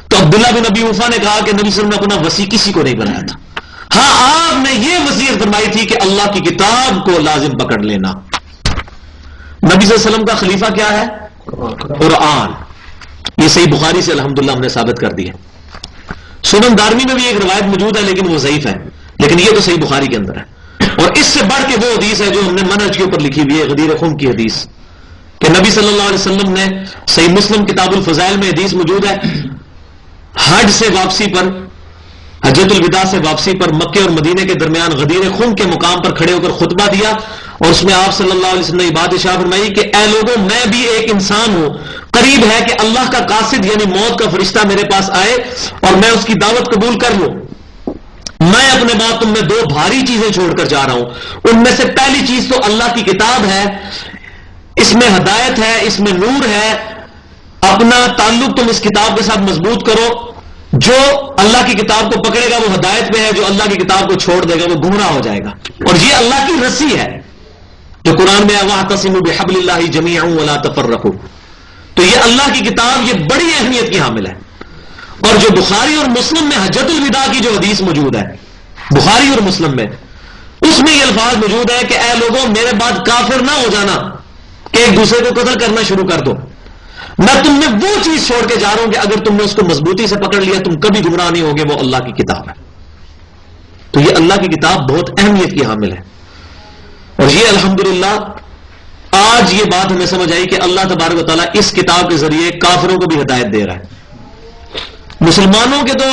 تو عبداللہ بن ابی اوفا نے کہا کہ نبی صلی اللہ علیہ وسلم نے اپنا وصی کسی کو نہیں بنایا تھا، ہاں آپ نے یہ وصیت فرمائی تھی کہ اللہ کی کتاب کو لازم پکڑ لینا۔ نبی صلی اللہ علیہ وسلم کا خلیفہ کیا ہے؟ قرآن۔ یہ صحیح بخاری سے الحمدللہ ہم نے ثابت کر دی ہے۔ سنن دارمی میں بھی ایک روایت موجود ہے لیکن وہ ضعیف ہے، لیکن یہ تو صحیح بخاری کے اندر ہے، اور اس سے بڑھ کے وہ حدیث ہے جو ہم نے منہج کے اوپر لکھی ہوئی ہے، غدیر خم کی حدیث، کہ نبی صلی اللہ علیہ وسلم نے صحیح مسلم کتاب الفضائل میں حدیث موجود ہے، حج سے واپسی پر، حجۃ الوداع سے واپسی پر مکے اور مدینے کے درمیان غدیر خم کے مقام پر کھڑے ہو کر خطبہ دیا، اور اس میں آپ صلی اللہ علیہ وسلم نے بات ارشاد فرمائی کہ اے لوگوں میں بھی ایک انسان ہوں، قریب ہے کہ اللہ کا قاصد یعنی موت کا فرشتہ میرے پاس آئے اور میں اس کی دعوت قبول کر لوں۔ میں اپنے بعد تم میں 2 بھاری چیزیں چھوڑ کر جا رہا ہوں، ان میں سے پہلی چیز تو اللہ کی کتاب ہے، اس میں ہدایت ہے، اس میں نور ہے، اپنا تعلق تم اس کتاب کے ساتھ مضبوط کرو، جو اللہ کی کتاب کو پکڑے گا وہ ہدایت پہ ہے، جو اللہ کی کتاب کو چھوڑ دے گا وہ گمراہ ہو جائے گا، اور یہ اللہ کی رسی ہے جو قرآن میں وَاعْتَصِمُوا بِحَبْلِ اللَّهِ جَمِيعًا وَلَا تَفَرَّقُوا، تو یہ اللہ کی کتاب یہ بڑی اہمیت کی حامل ہے۔ اور جو بخاری اور مسلم میں حجۃ الوداع کی جو حدیث موجود ہے بخاری اور مسلم میں، اس میں یہ الفاظ موجود ہے کہ اے لوگوں میرے بعد کافر نہ ہو جانا کہ ایک دوسرے کو قتل کرنا شروع کر دو. میں تم نے وہ چیز چھوڑ کے جا رہا ہوں کہ اگر تم نے اس کو مضبوطی سے پکڑ لیا تم کبھی گمراہ نہیں ہوگے، وہ اللہ کی کتاب ہے. تو یہ اللہ کی کتاب بہت اہمیت کی حامل ہے. اور یہ الحمدللہ آج یہ بات ہمیں سمجھ آئی کہ اللہ تبارک و تعالیٰ اس کتاب کے ذریعے کافروں کو بھی ہدایت دے رہا ہے. مسلمانوں کے تو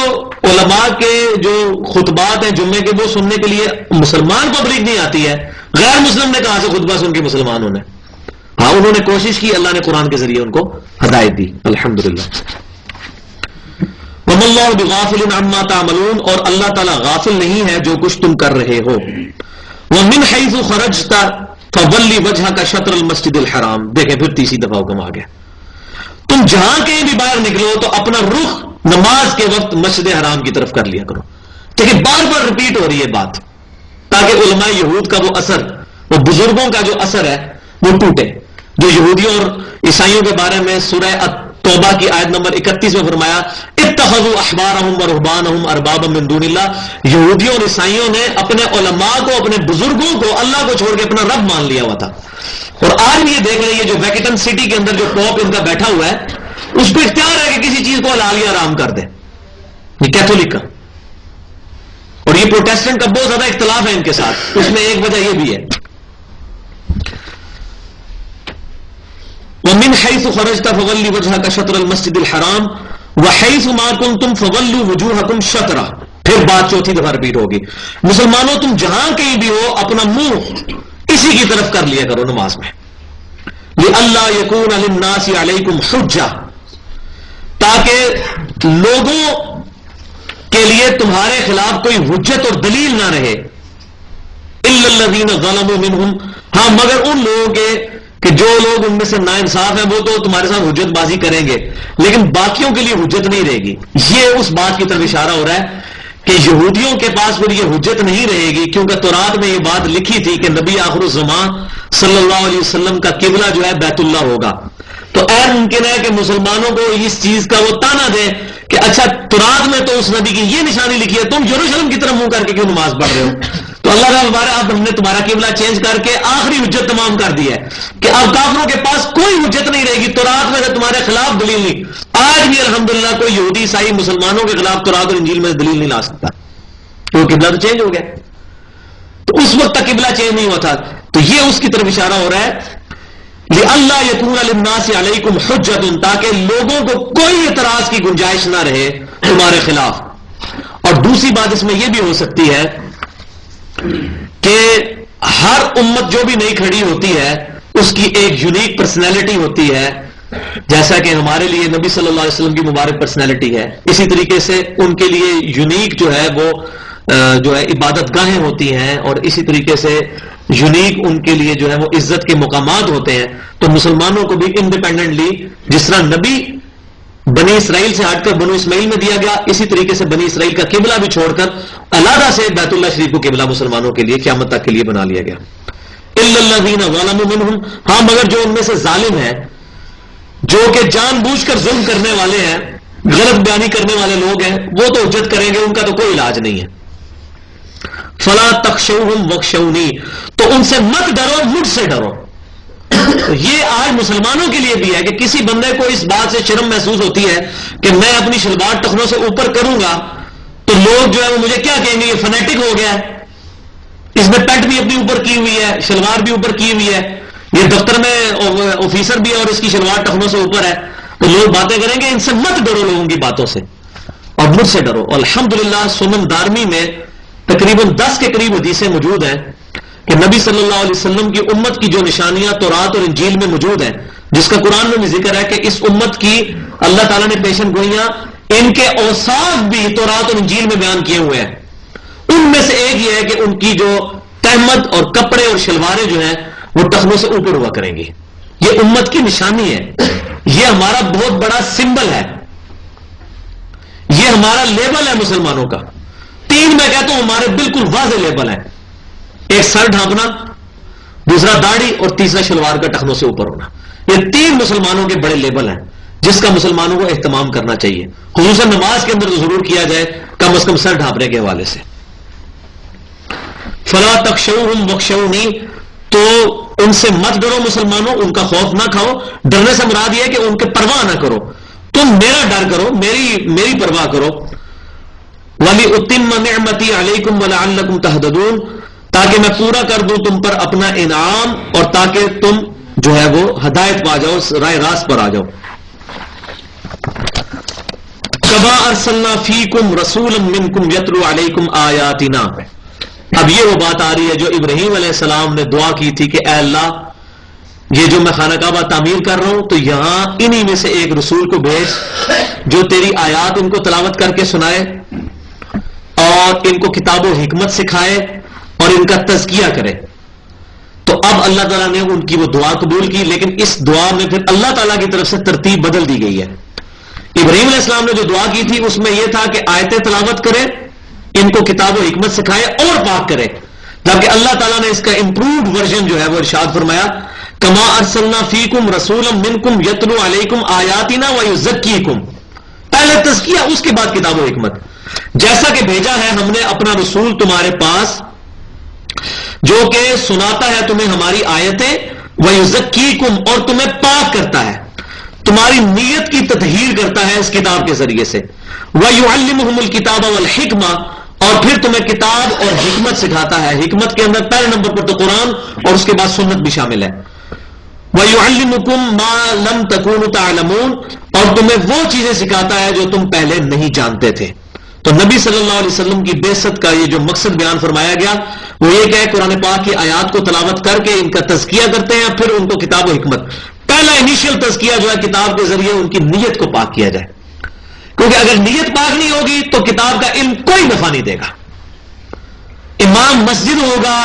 علماء کے جو خطبات ہیں جمعے کے وہ سننے کے لیے مسلمان پبلک نہیں آتی ہے. غیر مسلم نے کہاں سے خطبہ سن کے مسلمانوں نے؟ ہاں انہوں نے کوشش کی، اللہ نے قرآن کے ذریعے ان کو ہدایت دی الحمدللہ. وَمَا اللَّهُ بِغَافِلٍ عَمَّا تَعْمَلُونَ، اور اللہ تعالیٰ غافل نہیں ہے جو کچھ تم کر رہے ہو. وَمِنْ حَيْثُ خَرَجْتَ فَوَلِّ وَجْهَكَ شَطْرَ الْمَسْجِدِ الْحَرَامِ. دیکھیں پھر تیسری دفعہ حکم آ گیا. تم جہاں کہیں بھی باہر نکلو تو اپنا رخ نماز کے وقت مسجد حرام کی طرف کر لیا کرو. دیکھیں بار بار ریپیٹ ہو رہی ہے بات تاکہ علماء یہود کا وہ اثر، وہ بزرگوں کا جو اثر ہے وہ ٹوٹے. جو یہودیوں اور عیسائیوں کے بارے میں سورہ توبہ کی آیت نمبر 31 میں فرمایا اتخذوا احبارهم ورهبانهم اربابا من دون اللہ. یہودیوں اور عیسائیوں نے اپنے علماء کو، اپنے بزرگوں کو اللہ کو چھوڑ کے اپنا رب مان لیا ہوا تھا. اور آج بھی یہ دیکھ رہے ہیں جو ویٹیکن سٹی کے اندر جو پوپ ان کا بیٹھا ہوا ہے اس کو اختیار ہے کہ کسی چیز کو حلال یا حرام کر دے. یہ کیتھولک کا اور یہ پروٹیسٹنٹ کا بہت زیادہ اختلاف ہے ان کے ساتھ. اس میں ایک وجہ یہ بھی ہے وَمِنْ حَيْثُ خَرَجْتَ فَوَلِّ وَجْهَكَ شَطْرَ الْمَسْجِدِ الْحَرَامِ وَحَيْثُ مَا كُنْتُمْ فَوَلُّوا وُجُوهَكُمْ شَطْرَهُ. پھر بات چوتھی دفعہ ریپیٹ ہوگی. مسلمانوں تم جہاں کہیں بھی ہو اپنا منہ اسی کی طرف کر لیا کرو نماز میں. لِأَلَّا يَكُونَ لِلنَّاسِ عَلَيْكُمْ حُجَّةٌ، تاکہ لوگوں کے لیے تمہارے خلاف کوئی حجت اور دلیل نہ رہے. إِلَّا الَّذِينَ ظَلَمُوا مِنْهُمْ، ہاں مگر ان لوگوں کے کہ جو لوگ ان میں سے ناانصاف ہیں وہ تو تمہارے ساتھ حجت بازی کریں گے لیکن باقیوں کے لیے حجت نہیں رہے گی. یہ اس بات کی طرف اشارہ ہو رہا ہے کہ یہودیوں کے پاس پھر یہ حجت نہیں رہے گی کیونکہ تورات میں یہ بات لکھی تھی کہ نبی آخر الزمان صلی اللہ علیہ وسلم کا قبلہ جو ہے بیت اللہ ہوگا. تو اے ممکن ہے کہ مسلمانوں کو اس چیز کا وہ تانا دے کہ اچھا تورات میں تو اس نبی کی یہ نشانی لکھی ہے، تم یروشلم کی طرف منہ کر کے کیوں نماز پڑھ رہے ہو؟ تو اللہ کا ہمارا اب ہم نے تمہارا قبلہ چینج کر کے آخری حجت تمام کر دی ہے کہ اب کافروں کے پاس کوئی حجت نہیں رہے گی. تورات میں سے تمہارے خلاف دلیل نہیں. آج بھی الحمدللہ کوئی یہودی عیسائی مسلمانوں کے خلاف تورات اور انجیل میں دلیل نہیں لا سکتا تو قبلہ تو چینج ہو گیا. تو اس وقت تک قبلہ چینج نہیں ہوا تھا. تو یہ اس کی طرف اشارہ ہو رہا ہے لِأَلَّا يَكُونَ لِلنَّاسِ عَلَيْكُمْ حُجَّةٌ، تاکہ لوگوں کو کوئی اعتراض کی گنجائش نہ رہے تمہارے خلاف. اور دوسری بات اس میں یہ بھی ہو سکتی ہے کہ ہر امت جو بھی نئی کھڑی ہوتی ہے اس کی ایک یونیک پرسنالٹی ہوتی ہے، جیسا کہ ہمارے لیے نبی صلی اللہ علیہ وسلم کی مبارک پرسنالٹی ہے. اسی طریقے سے ان کے لیے یونیک جو ہے وہ جو ہے عبادت گاہیں ہوتی ہیں اور اسی طریقے سے یونیک ان کے لیے جو ہے وہ عزت کے مقامات ہوتے ہیں. تو مسلمانوں کو بھی انڈیپینڈنٹلی جس طرح نبی بنی اسرائیل سے ہٹ کر بنو اسماعیل میں دیا گیا، اسی طریقے سے بنی اسرائیل کا قبلہ بھی چھوڑ کر علیحدہ سے بیت اللہ شریف کو قبلہ مسلمانوں کے لیے قیامت تک کے لیے بنا لیا گیا. الا الذین ظلموا منہم، ہاں مگر جو ان میں سے ظالم ہیں، جو کہ جان بوجھ کر ظلم کرنے والے ہیں، غلط بیانی کرنے والے لوگ ہیں، وہ تو حجت کریں گے، ان کا تو کوئی علاج نہیں ہے. فلا تخشوہم واخشونی، تو ان سے مت ڈرو، مجھ سے ڈرو. تو یہ آج مسلمانوں کے لیے بھی ہے کہ کسی بندے کو اس بات سے شرم محسوس ہوتی ہے کہ میں اپنی شلوار ٹخنوں سے اوپر کروں گا تو لوگ جو ہے وہ مجھے کیا کہیں گے، یہ فنیٹک ہو گیا ہے، اس میں پینٹ بھی اپنی اوپر کی ہوئی ہے، شلوار بھی اوپر کی ہوئی ہے، یہ دفتر میں آفیسر بھی ہے اور اس کی شلوار ٹخنوں سے اوپر ہے. تو لوگ باتیں کریں گے. ان سے مت ڈرو لوگوں کی باتوں سے اور مجھ سے ڈرو. الحمدللہ سنن دارمی میں تقریباً 10 کے قریب حدیثیں موجود ہیں کہ نبی صلی اللہ علیہ وسلم کی امت کی جو نشانیاں تورات اور انجیل میں موجود ہیں، جس کا قرآن میں بھی ذکر ہے کہ اس امت کی اللہ تعالیٰ نے پیشن گوئیاں، ان کے اوصاف بھی تورات اور انجیل میں بیان کیے ہوئے ہیں. ان میں سے ایک یہ ہے کہ ان کی جو تہمت اور کپڑے اور شلواریں جو ہیں وہ ٹخنوں سے اوپر ہوا کریں گی. یہ امت کی نشانی ہے، یہ ہمارا بہت بڑا سمبل ہے، یہ ہمارا لیبل ہے مسلمانوں کا. 3 میں کہتا ہوں ہمارے بالکل واضح لیبل ہیں. ایک سر ڈھانپنا، دوسرا داڑھی اور تیسرا شلوار کا ٹخنوں سے اوپر ہونا. یہ 3 مسلمانوں کے بڑے لیبل ہیں جس کا مسلمانوں کو اہتمام کرنا چاہیے، خصوصاً نماز کے اندر تو ضرور کیا جائے، کم از کم سر ڈھانپنے کے حوالے سے. فلا تخشوہم واخشونی، تو ان سے مت ڈرو مسلمانوں، ان کا خوف نہ کھاؤ. ڈرنے سے مراد یہ ہے کہ ان کے پرواہ نہ کرو، تم میرا ڈر کرو، میری پرواہ کرو. وَلِأُتِمَّ نِعْمَتِي عَلَيْكُمْ وَلَعَلَّكُمْ تَهْتَدُونَ، تاکہ میں پورا کر دوں تم پر اپنا انعام اور تاکہ تم جو ہے وہ ہدایت پا جاؤ، راہ راست پر آ جاؤ. کما ارسلنا فیکم رسولا منکم یتلو علیکم آیاتنا. اب یہ وہ بات آ رہی ہے جو ابراہیم علیہ السلام نے دعا کی تھی کہ اے اللہ، یہ جو میں خانہ کعبہ تعمیر کر رہا ہوں تو یہاں انہی میں سے ایک رسول کو بھیج جو تیری آیات ان کو تلاوت کر کے سنائے اور ان کو کتاب و حکمت سکھائے اور ان کا تزکیہ کرے. تو اب اللہ تعالیٰ نے ان کی وہ دعا قبول کی، لیکن اس دعا میں پھر اللہ تعالیٰ کی طرف سے ترتیب بدل دی گئی ہے. ابراہیم علیہ السلام نے جو دعا کی تھی اس میں یہ تھا کہ آیتیں تلاوت کرے، ان کو کتاب و حکمت سکھائے اور پاک کرے، جبکہ اللہ تعالیٰ نے اس کا امپرووڈ ورژن جو ہے وہ ارشاد فرمایا کما ارسلنا فیکم رسولا منکم یتلو علیکم آیاتنا ویزکیکم. پہلے تزکیہ، اس کے بعد کتاب و حکمت. جیسا کہ بھیجا ہے ہم نے اپنا رسول تمہارے پاس جو کہ سناتا ہے تمہیں ہماری آیتیں، ویزکیکم، اور تمہیں پاک کرتا ہے، تمہاری نیت کی تطہیر کرتا ہے اس کتاب کے ذریعے سے. وَيُعَلِّمُهُمُ الْكِتَابَ وَالْحِكْمَةَ، اور پھر تمہیں کتاب اور حکمت سکھاتا ہے. حکمت کے اندر پہلے نمبر پر تو قرآن اور اس کے بعد سنت بھی شامل ہے. وَيُعَلِّمُكُم مَّا لَمْ تَكُونُوا تَعْلَمُونَ، اور تمہیں وہ چیزیں سکھاتا ہے جو تم پہلے نہیں جانتے تھے. تو نبی صلی اللہ علیہ وسلم کی بعثت کا یہ جو مقصد بیان فرمایا گیا وہ یہ کہ قرآن پاک کی آیات کو تلاوت کر کے ان کا تزکیہ کرتے ہیں، پھر ان کو کتاب و حکمت. پہلا انیشیل تزکیہ جو ہے کتاب کے ذریعے ان کی نیت کو پاک کیا جائے، کیونکہ اگر نیت پاک نہیں ہوگی تو کتاب کا علم کوئی نفع نہیں دے گا. امام مسجد ہوگا،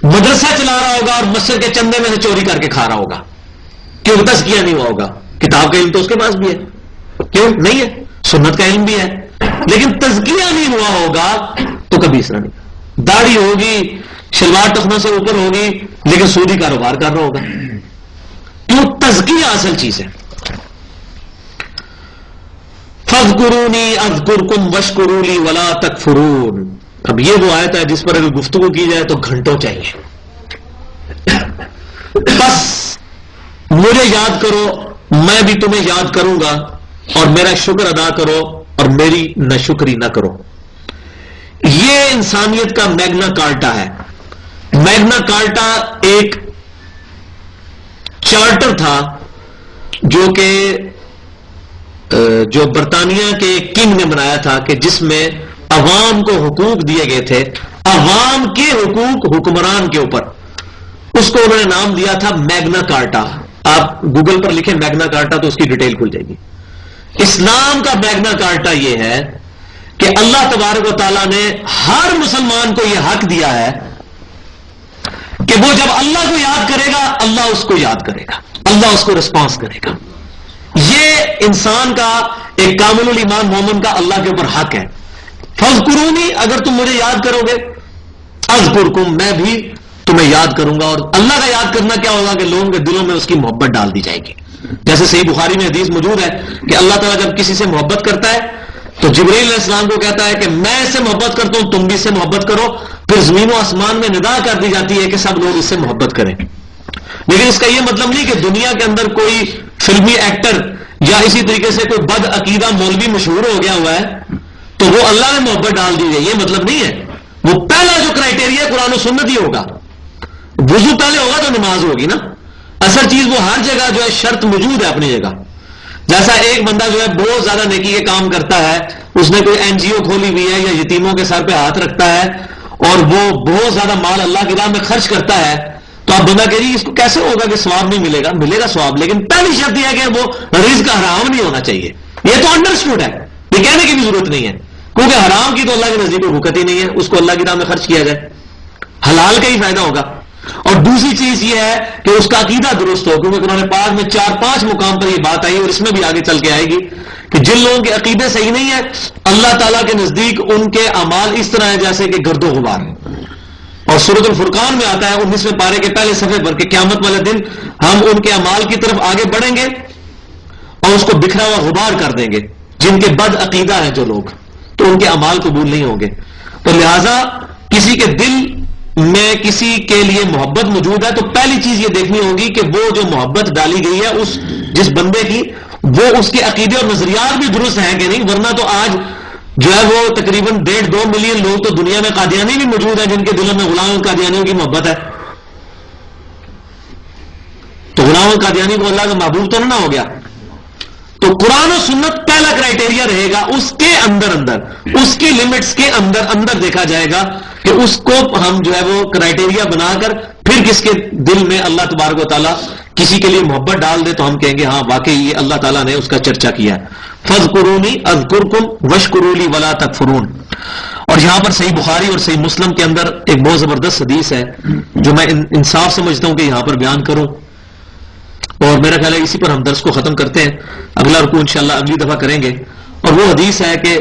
مدرسہ چلا رہا ہوگا اور مسجد کے چندے میں سے چوری کر کے کھا رہا ہوگا، کیوں؟ تزکیہ نہیں ہوا ہوگا. کتاب کا علم تو اس کے پاس بھی ہے، کیوں نہیں ہے؟ سنت کا علم بھی ہے، لیکن تزکیہ نہیں ہوا ہوگا تو کبھی اس طرح نہیں. داڑھی ہوگی، شلوار ٹخنوں سے اوپر ہوگی، لیکن سودی کاروبار کر رہا ہوگا. کیوں؟ تزکیہ اصل چیز ہے. فاذکرونی اذکرکم واشکروا لی ولا تکفرون. اب یہ وہ آیت ہے جس پر اگر گفتگو کی جائے تو گھنٹوں چاہیے. بس مجھے یاد کرو، میں بھی تمہیں یاد کروں گا، اور میرا شکر ادا کرو اور میری ناشکری نہ کرو. یہ انسانیت کا میگنا کارٹا ہے. میگنا کارٹا ایک چارٹر تھا جو برطانیہ کے کنگ نے بنایا تھا، کہ جس میں عوام کو حقوق دیے گئے تھے، عوام کے حقوق حکمران کے اوپر. اس کو انہوں نے نام دیا تھا میگنا کارٹا. آپ گوگل پر لکھیں میگنا کارٹا تو اس کی ڈیٹیل کھل جائے گی. اسلام کا میگنا کارٹا یہ ہے کہ اللہ تبارک و تعالیٰ نے ہر مسلمان کو یہ حق دیا ہے کہ وہ جب اللہ کو یاد کرے گا اللہ اس کو یاد کرے گا، اللہ اس کو رسپانس کرے گا. یہ انسان کا ایک کامل الایمان مومن کا اللہ کے اوپر حق ہے. فاذکرونی، اگر تم مجھے یاد کرو گے، اذکرکم، میں بھی تمہیں یاد کروں گا. اور اللہ کا یاد کرنا کیا ہوگا کہ لوگوں کے دلوں میں اس کی محبت ڈال دی جائے گی. جیسے صحیح بخاری میں حدیث موجود ہے کہ اللہ تعالیٰ جب کسی سے محبت کرتا ہے تو جبرائیل علیہ السلام کو کہتا ہے کہ میں اس سے محبت کرتا ہوں، تم بھی اس سے محبت کرو. پھر زمین و آسمان میں ندا کر دی جاتی ہے کہ سب لوگ اس سے محبت کریں. لیکن اس کا یہ مطلب نہیں کہ دنیا کے اندر کوئی فلمی ایکٹر یا اسی طریقے سے کوئی بد عقیدہ مولوی مشہور ہو گیا ہوا ہے تو وہ اللہ نے محبت ڈال دی ہے، یہ مطلب نہیں ہے. وہ پہلا جو کرائٹیریا قرآن و سنت ہی ہوگا. وضو پہلے ہوگا تو نماز ہوگی نا. اصل چیز وہ ہر جگہ جو ہے شرط موجود ہے اپنی جگہ. جیسا ایک بندہ جو ہے بہت زیادہ نیکی کے کام کرتا ہے، اس نے کوئی این جی او کھولی ہوئی ہے یا یتیموں کے سر پہ ہاتھ رکھتا ہے اور وہ بہت زیادہ مال اللہ کی راہ میں خرچ کرتا ہے، تو آپ بندہ کہہ رہی اس کو کیسے ہوگا کہ ثواب نہیں ملے گا؟ ملے گا ثواب، لیکن پہلی شرط یہ ہے کہ وہ رزق حرام نہیں ہونا چاہیے. یہ تو انڈرسٹوڈ ہے، یہ کہنے کی بھی ضرورت نہیں ہے، کیونکہ حرام کی تو اللہ کے نزدیک کوئی بھکت ہی نہیں ہے. اس کو اللہ کی راہ میں خرچ کیا جائے، حلال کا ہی فائدہ ہوگا. اور دوسری چیز یہ ہے کہ اس کا عقیدہ درست ہو، کیونکہ قرآن پاک میں 4-5 مقام پر یہ بات آئی اور اس میں بھی آگے چل کے آئے گی کہ جن لوگوں کے عقیدے صحیح نہیں ہے اللہ تعالیٰ کے نزدیک ان کے اعمال اس طرح ہے جیسے کہ گرد و غبار. اور سورۃ الفرقان میں آتا ہے 19ویں پارے کے پہلے صفحے پر کہ قیامت والے دن ہم ان کے اعمال کی طرف آگے بڑھیں گے اور اس کو بکھرا ہوا غبار کر دیں گے. جن کے بد عقیدہ ہیں جو لوگ، تو ان کے اعمال قبول نہیں ہوں گے. تو لہذا کسی کے دل میں کسی کے لیے محبت موجود ہے تو پہلی چیز یہ دیکھنی ہوگی کہ وہ جو محبت ڈالی گئی ہے اس جس بندے کی، وہ اس کے عقیدے اور نظریات بھی درست ہیں کہ نہیں. ورنہ تو آج جو ہے وہ تقریباً 1.5-2 ملین لوگ تو دنیا میں قادیانی بھی موجود ہیں جن کے دلوں میں غلام القادیانیوں کی محبت ہے. تو غلام القادیانی کو اللہ کا محبوب تو نہ ہو گیا. تو قرآن و سنت پہلا کرائٹیریا رہے گا، اس کے اندر اس کی لمٹس کے اندر دیکھا جائے گا کہ اس کو ہم جو ہے وہ کرائٹیریا بنا کر پھر کس کے دل میں اللہ تبارک و تعالیٰ کسی کے لیے محبت ڈال دے تو ہم کہیں گے ہاں واقعی یہ اللہ تعالیٰ نے اس کا چرچا کیا ہے. فَاذْكُرُونِي أَذْكُرْكُمْ وَاشْكُرُوا لِي وَلَا تَكْفُرُونَ. اور یہاں پر صحیح بخاری اور صحیح مسلم کے اندر ایک بہت زبردست حدیث ہے جو میں انصاف سمجھتا ہوں کہ یہاں پر بیان کروں، اور میرا خیال ہے اسی پر ہم درس کو ختم کرتے ہیں. اگلا رکوع انشاءاللہ اگلی دفعہ کریں گے. اور وہ حدیث ہے کہ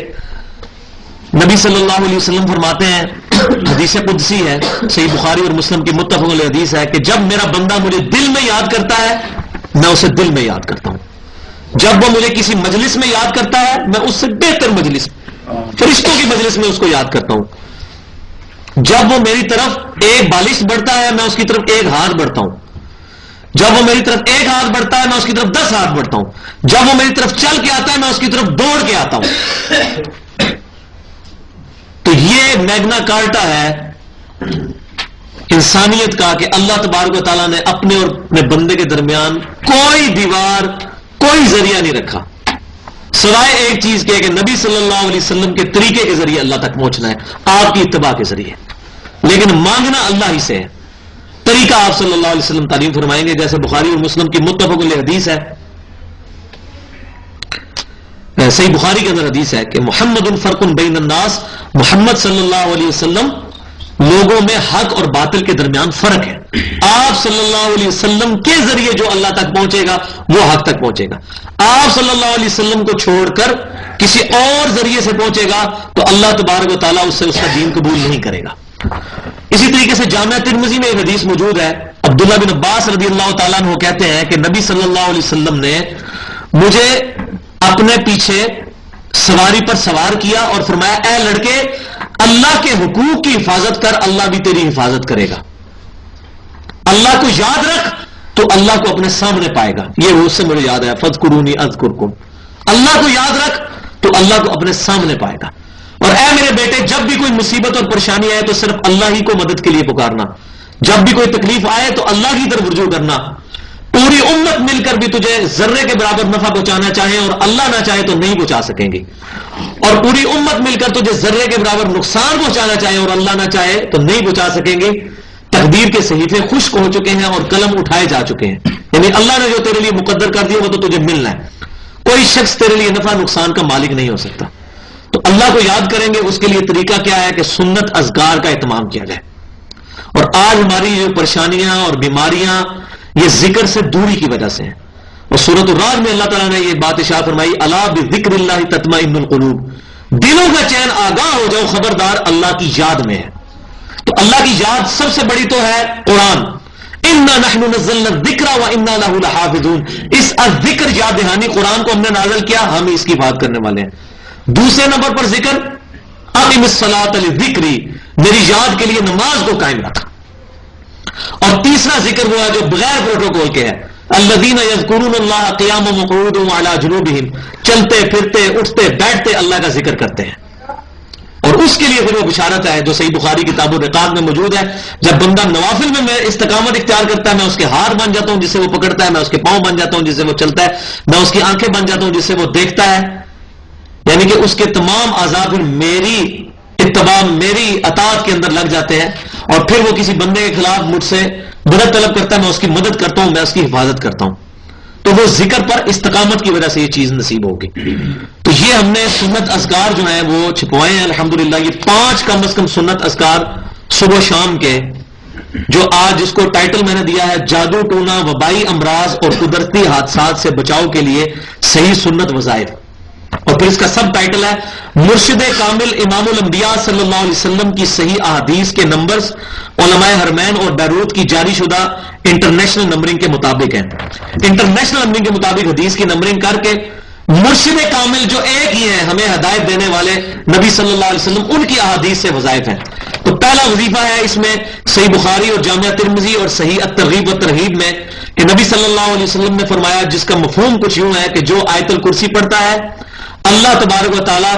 نبی صلی اللہ علیہ وسلم فرماتے ہیں، حدیث قدسی ہے، صحیح بخاری اور مسلم کی متفق علیہ حدیث ہے کہ جب میرا بندہ مجھے دل میں یاد کرتا ہے میں اسے دل میں یاد کرتا ہوں. جب وہ مجھے کسی مجلس میں یاد کرتا ہے میں اس سے بہتر مجلس، فرشتوں کی مجلس میں اس کو یاد کرتا ہوں. جب وہ میری طرف ایک بالش بڑھتا ہے میں اس کی طرف ایک ہاتھ بڑھتا ہوں. جب وہ میری طرف ایک ہاتھ بڑھتا ہے میں اس کی طرف 10 ہاتھ بڑھتا ہوں. جب وہ میری طرف چل کے آتا ہے میں اس کی طرف دوڑ کے آتا ہوں. تو یہ میگنا کارٹا ہے انسانیت کا کہ اللہ تبارک و تعالیٰ نے اپنے اور اپنے بندے کے درمیان کوئی دیوار، کوئی ذریعہ نہیں رکھا سوائے ایک چیز کے کہ نبی صلی اللہ علیہ وسلم کے طریقے کے ذریعے اللہ تک پہنچنا ہے، آپ کی اتباع کے ذریعے. لیکن مانگنا اللہ ہی سے ہے. طریقہ آپ صلی اللہ علیہ وسلم تعلیم فرمائیں گے، جیسے بخاری اور مسلم کی متفق علیہ حدیث ہے، صحیح بخاری کے اندر حدیث ہے کہ محمد فرق بین الناس، محمد صلی اللہ علیہ وسلم لوگوں میں حق اور باطل کے درمیان فرق ہے. آپ صلی اللہ علیہ وسلم کے ذریعے جو اللہ تک پہنچے گا وہ حق تک پہنچے گا. آپ صلی اللہ علیہ وسلم کو چھوڑ کر کسی اور ذریعے سے پہنچے گا تو اللہ تبارک و تعالیٰ اس سے اس کا دین قبول نہیں کرے گا. اسی طریقے سے جامعہ ترمذی میں ایک حدیث موجود ہے، عبداللہ بن عباس رضی اللہ تعالیٰ عنہ کہتے ہیں کہ نبی صلی اللہ علیہ وسلم نے مجھے اپنے پیچھے سواری پر سوار کیا اور فرمایا اے لڑکے اللہ کے حقوق کی حفاظت کر، اللہ بھی تیری حفاظت کرے گا. اللہ کو یاد رکھ تو اللہ کو اپنے سامنے پائے گا. یہ اس سے مجھے یاد ہے فَاذْكُرُونِي أَذْكُرْكُمْ. اللہ کو یاد رکھ تو اللہ کو اپنے سامنے پائے گا. اور اے میرے بیٹے جب بھی کوئی مصیبت اور پریشانی آئے تو صرف اللہ ہی کو مدد کے لیے پکارنا. جب بھی کوئی تکلیف آئے تو اللہ کی طرف رجوع کرنا. پوری امت مل کر بھی تجھے ذرے کے برابر نفع پہنچانا چاہیں اور اللہ نہ چاہے تو نہیں پہنچا سکیں گے، اور پوری امت مل کر تجھے ذرے کے برابر نقصان پہنچانا چاہیں اور اللہ نہ چاہے تو نہیں پہنچا سکیں گے. تقدیر کے صحیفے خشک ہو چکے ہیں اور قلم اٹھائے جا چکے ہیں. یعنی اللہ نے جو تیرے لیے مقدر کر دیا وہ تو تجھے ملنا ہے. کوئی شخص تیرے لیے نفع نقصان کا مالک نہیں ہو سکتا. تو اللہ کو یاد کریں گے، اس کے لیے طریقہ کیا ہے کہ سنت اذکار کا اہتمام کیا جائے. اور آج ہماری جو پریشانیاں اور بیماریاں یہ ذکر سے دوری کی وجہ سے ہیں. اور سورۃ الرعد میں اللہ تعالیٰ نے یہ بات ارشاد فرمائی الا بذکر اللہ تطمئن القلوب، دلوں کا چین آگاہ ہو جاؤ، خبردار اللہ کی یاد میں ہے. تو اللہ کی یاد سب سے بڑی تو ہے قرآن. انا نحن نزلنا الذکر وانا له لحافظون. اس الذکر یاد دہانی قرآن کو ہم نے نازل کیا، ہم اس کی حفاظت کرنے والے ہیں. دوسرے نمبر پر ذکر اقم الصلاۃ لذکری، میری یاد کے لیے نماز کو قائم رکھ. اور تیسرا ذکر وہ ہے جو بغیر پروٹوکول کے ہے، الذین یذکرون اللہ قیاما وقعودا وعلی جنوبہم، چلتے پھرتے اٹھتے بیٹھتے اللہ کا ذکر کرتے ہیں. اور اس کے لیے پھر وہ بشارت ہے جو صحیح بخاری کتاب الرقاق میں موجود ہے، جب بندہ نوافل میں استقامت اختیار کرتا ہے میں اس کے ہاتھ بن جاتا ہوں جس سے وہ پکڑتا ہے، میں اس کے پاؤں بن جاتا ہوں جس سے وہ چلتا ہے، میں اس کی آنکھیں بن جاتا ہوں جس سے وہ دیکھتا ہے. یعنی کہ اس کے تمام اعضاء پھر میری اتباع میری اطاعت کے اندر لگ جاتے ہیں. اور پھر وہ کسی بندے کے خلاف مجھ سے مدد طلب کرتا ہے، میں اس کی مدد کرتا ہوں، میں اس کی حفاظت کرتا ہوں. تو وہ ذکر پر استقامت کی وجہ سے یہ چیز نصیب ہوگی. تو یہ ہم نے سنت اذکار جو ہیں وہ چھپوائے ہیں الحمدللہ. یہ 5 کم از کم سنت اذکار صبح شام کے، جو آج جس کو ٹائٹل میں نے دیا ہے جادو ٹونا وبائی امراض اور قدرتی حادثات سے بچاؤ کے لیے صحیح سنت وظائف. اور پھر اس کا سب ٹائٹل ہے مرشد کامل امام الانبیاء صلی اللہ علیہ وسلم کی صحیح احادیث کے نمبرز علماء حرمین اور بیروت کی جاری شدہ انٹرنیشنل نمبرنگ کے مطابق ہیں. انٹرنیشنل نمبرنگ کے مطابق حدیث کی نمبرنگ کر کے مرشد کامل جو ایک ہی ہیں ہمیں ہدایت دینے والے نبی صلی اللہ علیہ وسلم، ان کی احادیث سے وظائف ہیں۔ تو پہلا وظیفہ ہے اس میں صحیح بخاری اور جامعہ ترمذی اور صحیح الترغیب و ترہیب میں کہ نبی صلی اللہ علیہ وسلم نے فرمایا، جس کا مفہوم کچھ یوں ہے کہ جو آیت الکرسی پڑھتا ہے اللہ تبارک و تعالی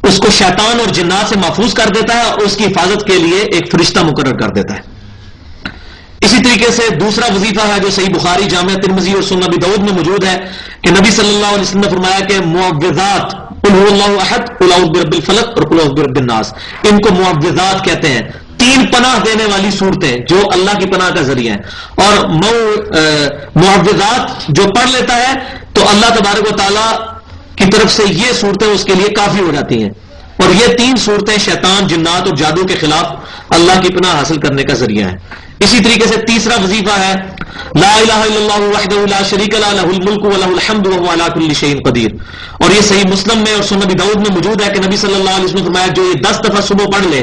اس کو شیطان اور جنات سے محفوظ کر دیتا ہے اور اس کی حفاظت کے لیے ایک فرشتہ مقرر کر دیتا ہے۔ اسی طریقے سے دوسرا وظیفہ ہے جو صحیح بخاری، جامعہ ترمذی اور سنن ابی داؤد میں موجود ہے کہ نبی صلی اللہ علیہ وسلم نے فرمایا کہ معوذات، قل هو اللہ احد، قل اعوذ برب الفلق اور قل اعوذ برب الناس، ان کو معوذات کہتے ہیں، تین پناہ دینے والی صورتیں جو اللہ کی پناہ کا ذریعہ ہیں۔ اور معوذات جو پڑھ لیتا ہے تو اللہ تبارک و تعالی کی طرف سے یہ صورتیں اس کے لیے کافی ہو جاتی ہیں، اور یہ تین صورتیں شیطان، جنات اور جادو کے خلاف اللہ کی پناہ حاصل کرنے کا ذریعہ ہے۔ اسی طریقے سے تیسرا وظیفہ ہے لا الہ الا اللہ وحدہ لا شریک لہ لہ الملک ولہ الحمد وہو علی کل شیء قدیر، اور یہ صحیح مسلم میں اور سنن ابی داؤد میں موجود ہے کہ نبی صلی اللہ علیہ وسلم نے فرمایا جو یہ 10 دفعہ صبح پڑھ لے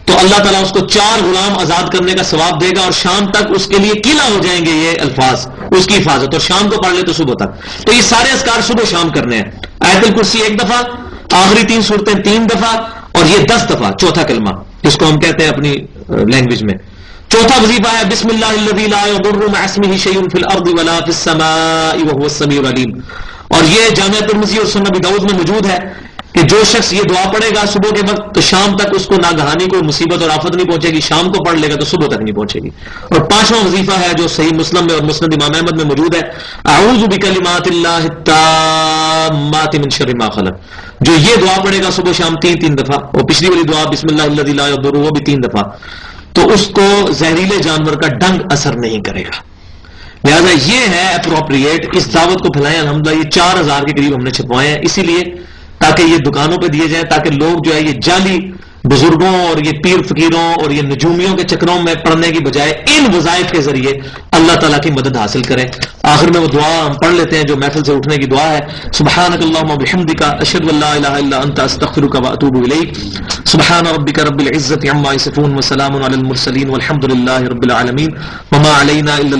تو اللہ تعالیٰ اس کو 4 غلام آزاد کرنے کا ثواب دے گا، اور شام تک اس کے لیے قلعہ ہو جائیں گے یہ الفاظ اس کی حفاظت، اور شام کو پڑھ لے تو صبح تک۔ تو یہ سارے اذکار صبح شام کرنے ہیں، آیت الکرسی 1 دفعہ، آخری 3 صورتیں 3 دفعہ، اور یہ 10 دفعہ چوتھا کلمہ جس کو ہم کہتے ہیں اپنی لینگویج میں۔ چوتھا وظیفہ ہے بسم اللہ الذی لا یضر مع اسمہ شیء فی الارض ولا فی السماء وهو السمیع العلیم، اور یہ جامعہ ترمذی اور سنن ابی داؤد میں موجود ہے کہ جو شخص یہ دعا پڑھے گا صبح کے وقت تو شام تک اس کو ناگہانی کوئی مصیبت اور آفت نہیں پہنچے گی، شام کو پڑھ لے گا تو صبح تک نہیں پہنچے گی۔ اور 5واں وظیفہ ہے جو صحیح مسلم میں اور مسند امام احمد میں موجود ہے، اعوذ بکلمات اللہ التامات من شر ما خلق، جو یہ دعا پڑھے گا صبح شام 3 دفعہ، اور پچھلی والی دعا بسم اللہ الذی لا یضر وہ بھی 3 دفعہ، تو اس کو زہریلے جانور کا ڈنگ اثر نہیں کرے گا۔ لہذا یہ ہے اپروپریٹ، اس دعوت کو پھیلائیں۔ الحمدللہ یہ 4000 کے قریب ہم نے چھپوائے ہیں، اسی لیے تاکہ یہ دکانوں پہ دیے جائیں، تاکہ لوگ جو ہے یہ جعلی بزرگوں اور یہ پیر فقیروں اور یہ نجومیوں کے چکروں میں پڑھنے کی بجائے ان وظائف کے ذریعے اللہ تعالیٰ کی مدد حاصل کریں۔ آخر میں وہ دعا ہم پڑھ لیتے ہیں جو محفل سے اٹھنے کی دعا ہے، سبحانک اللہم وبحمدک اشہد ان لا الہ الا انت استغفرک واتوب الیک، سبحان ربک رب العزۃ عما یصفون وسلام علی المرسلین والحمد للہ رب العالمین وما علینا الا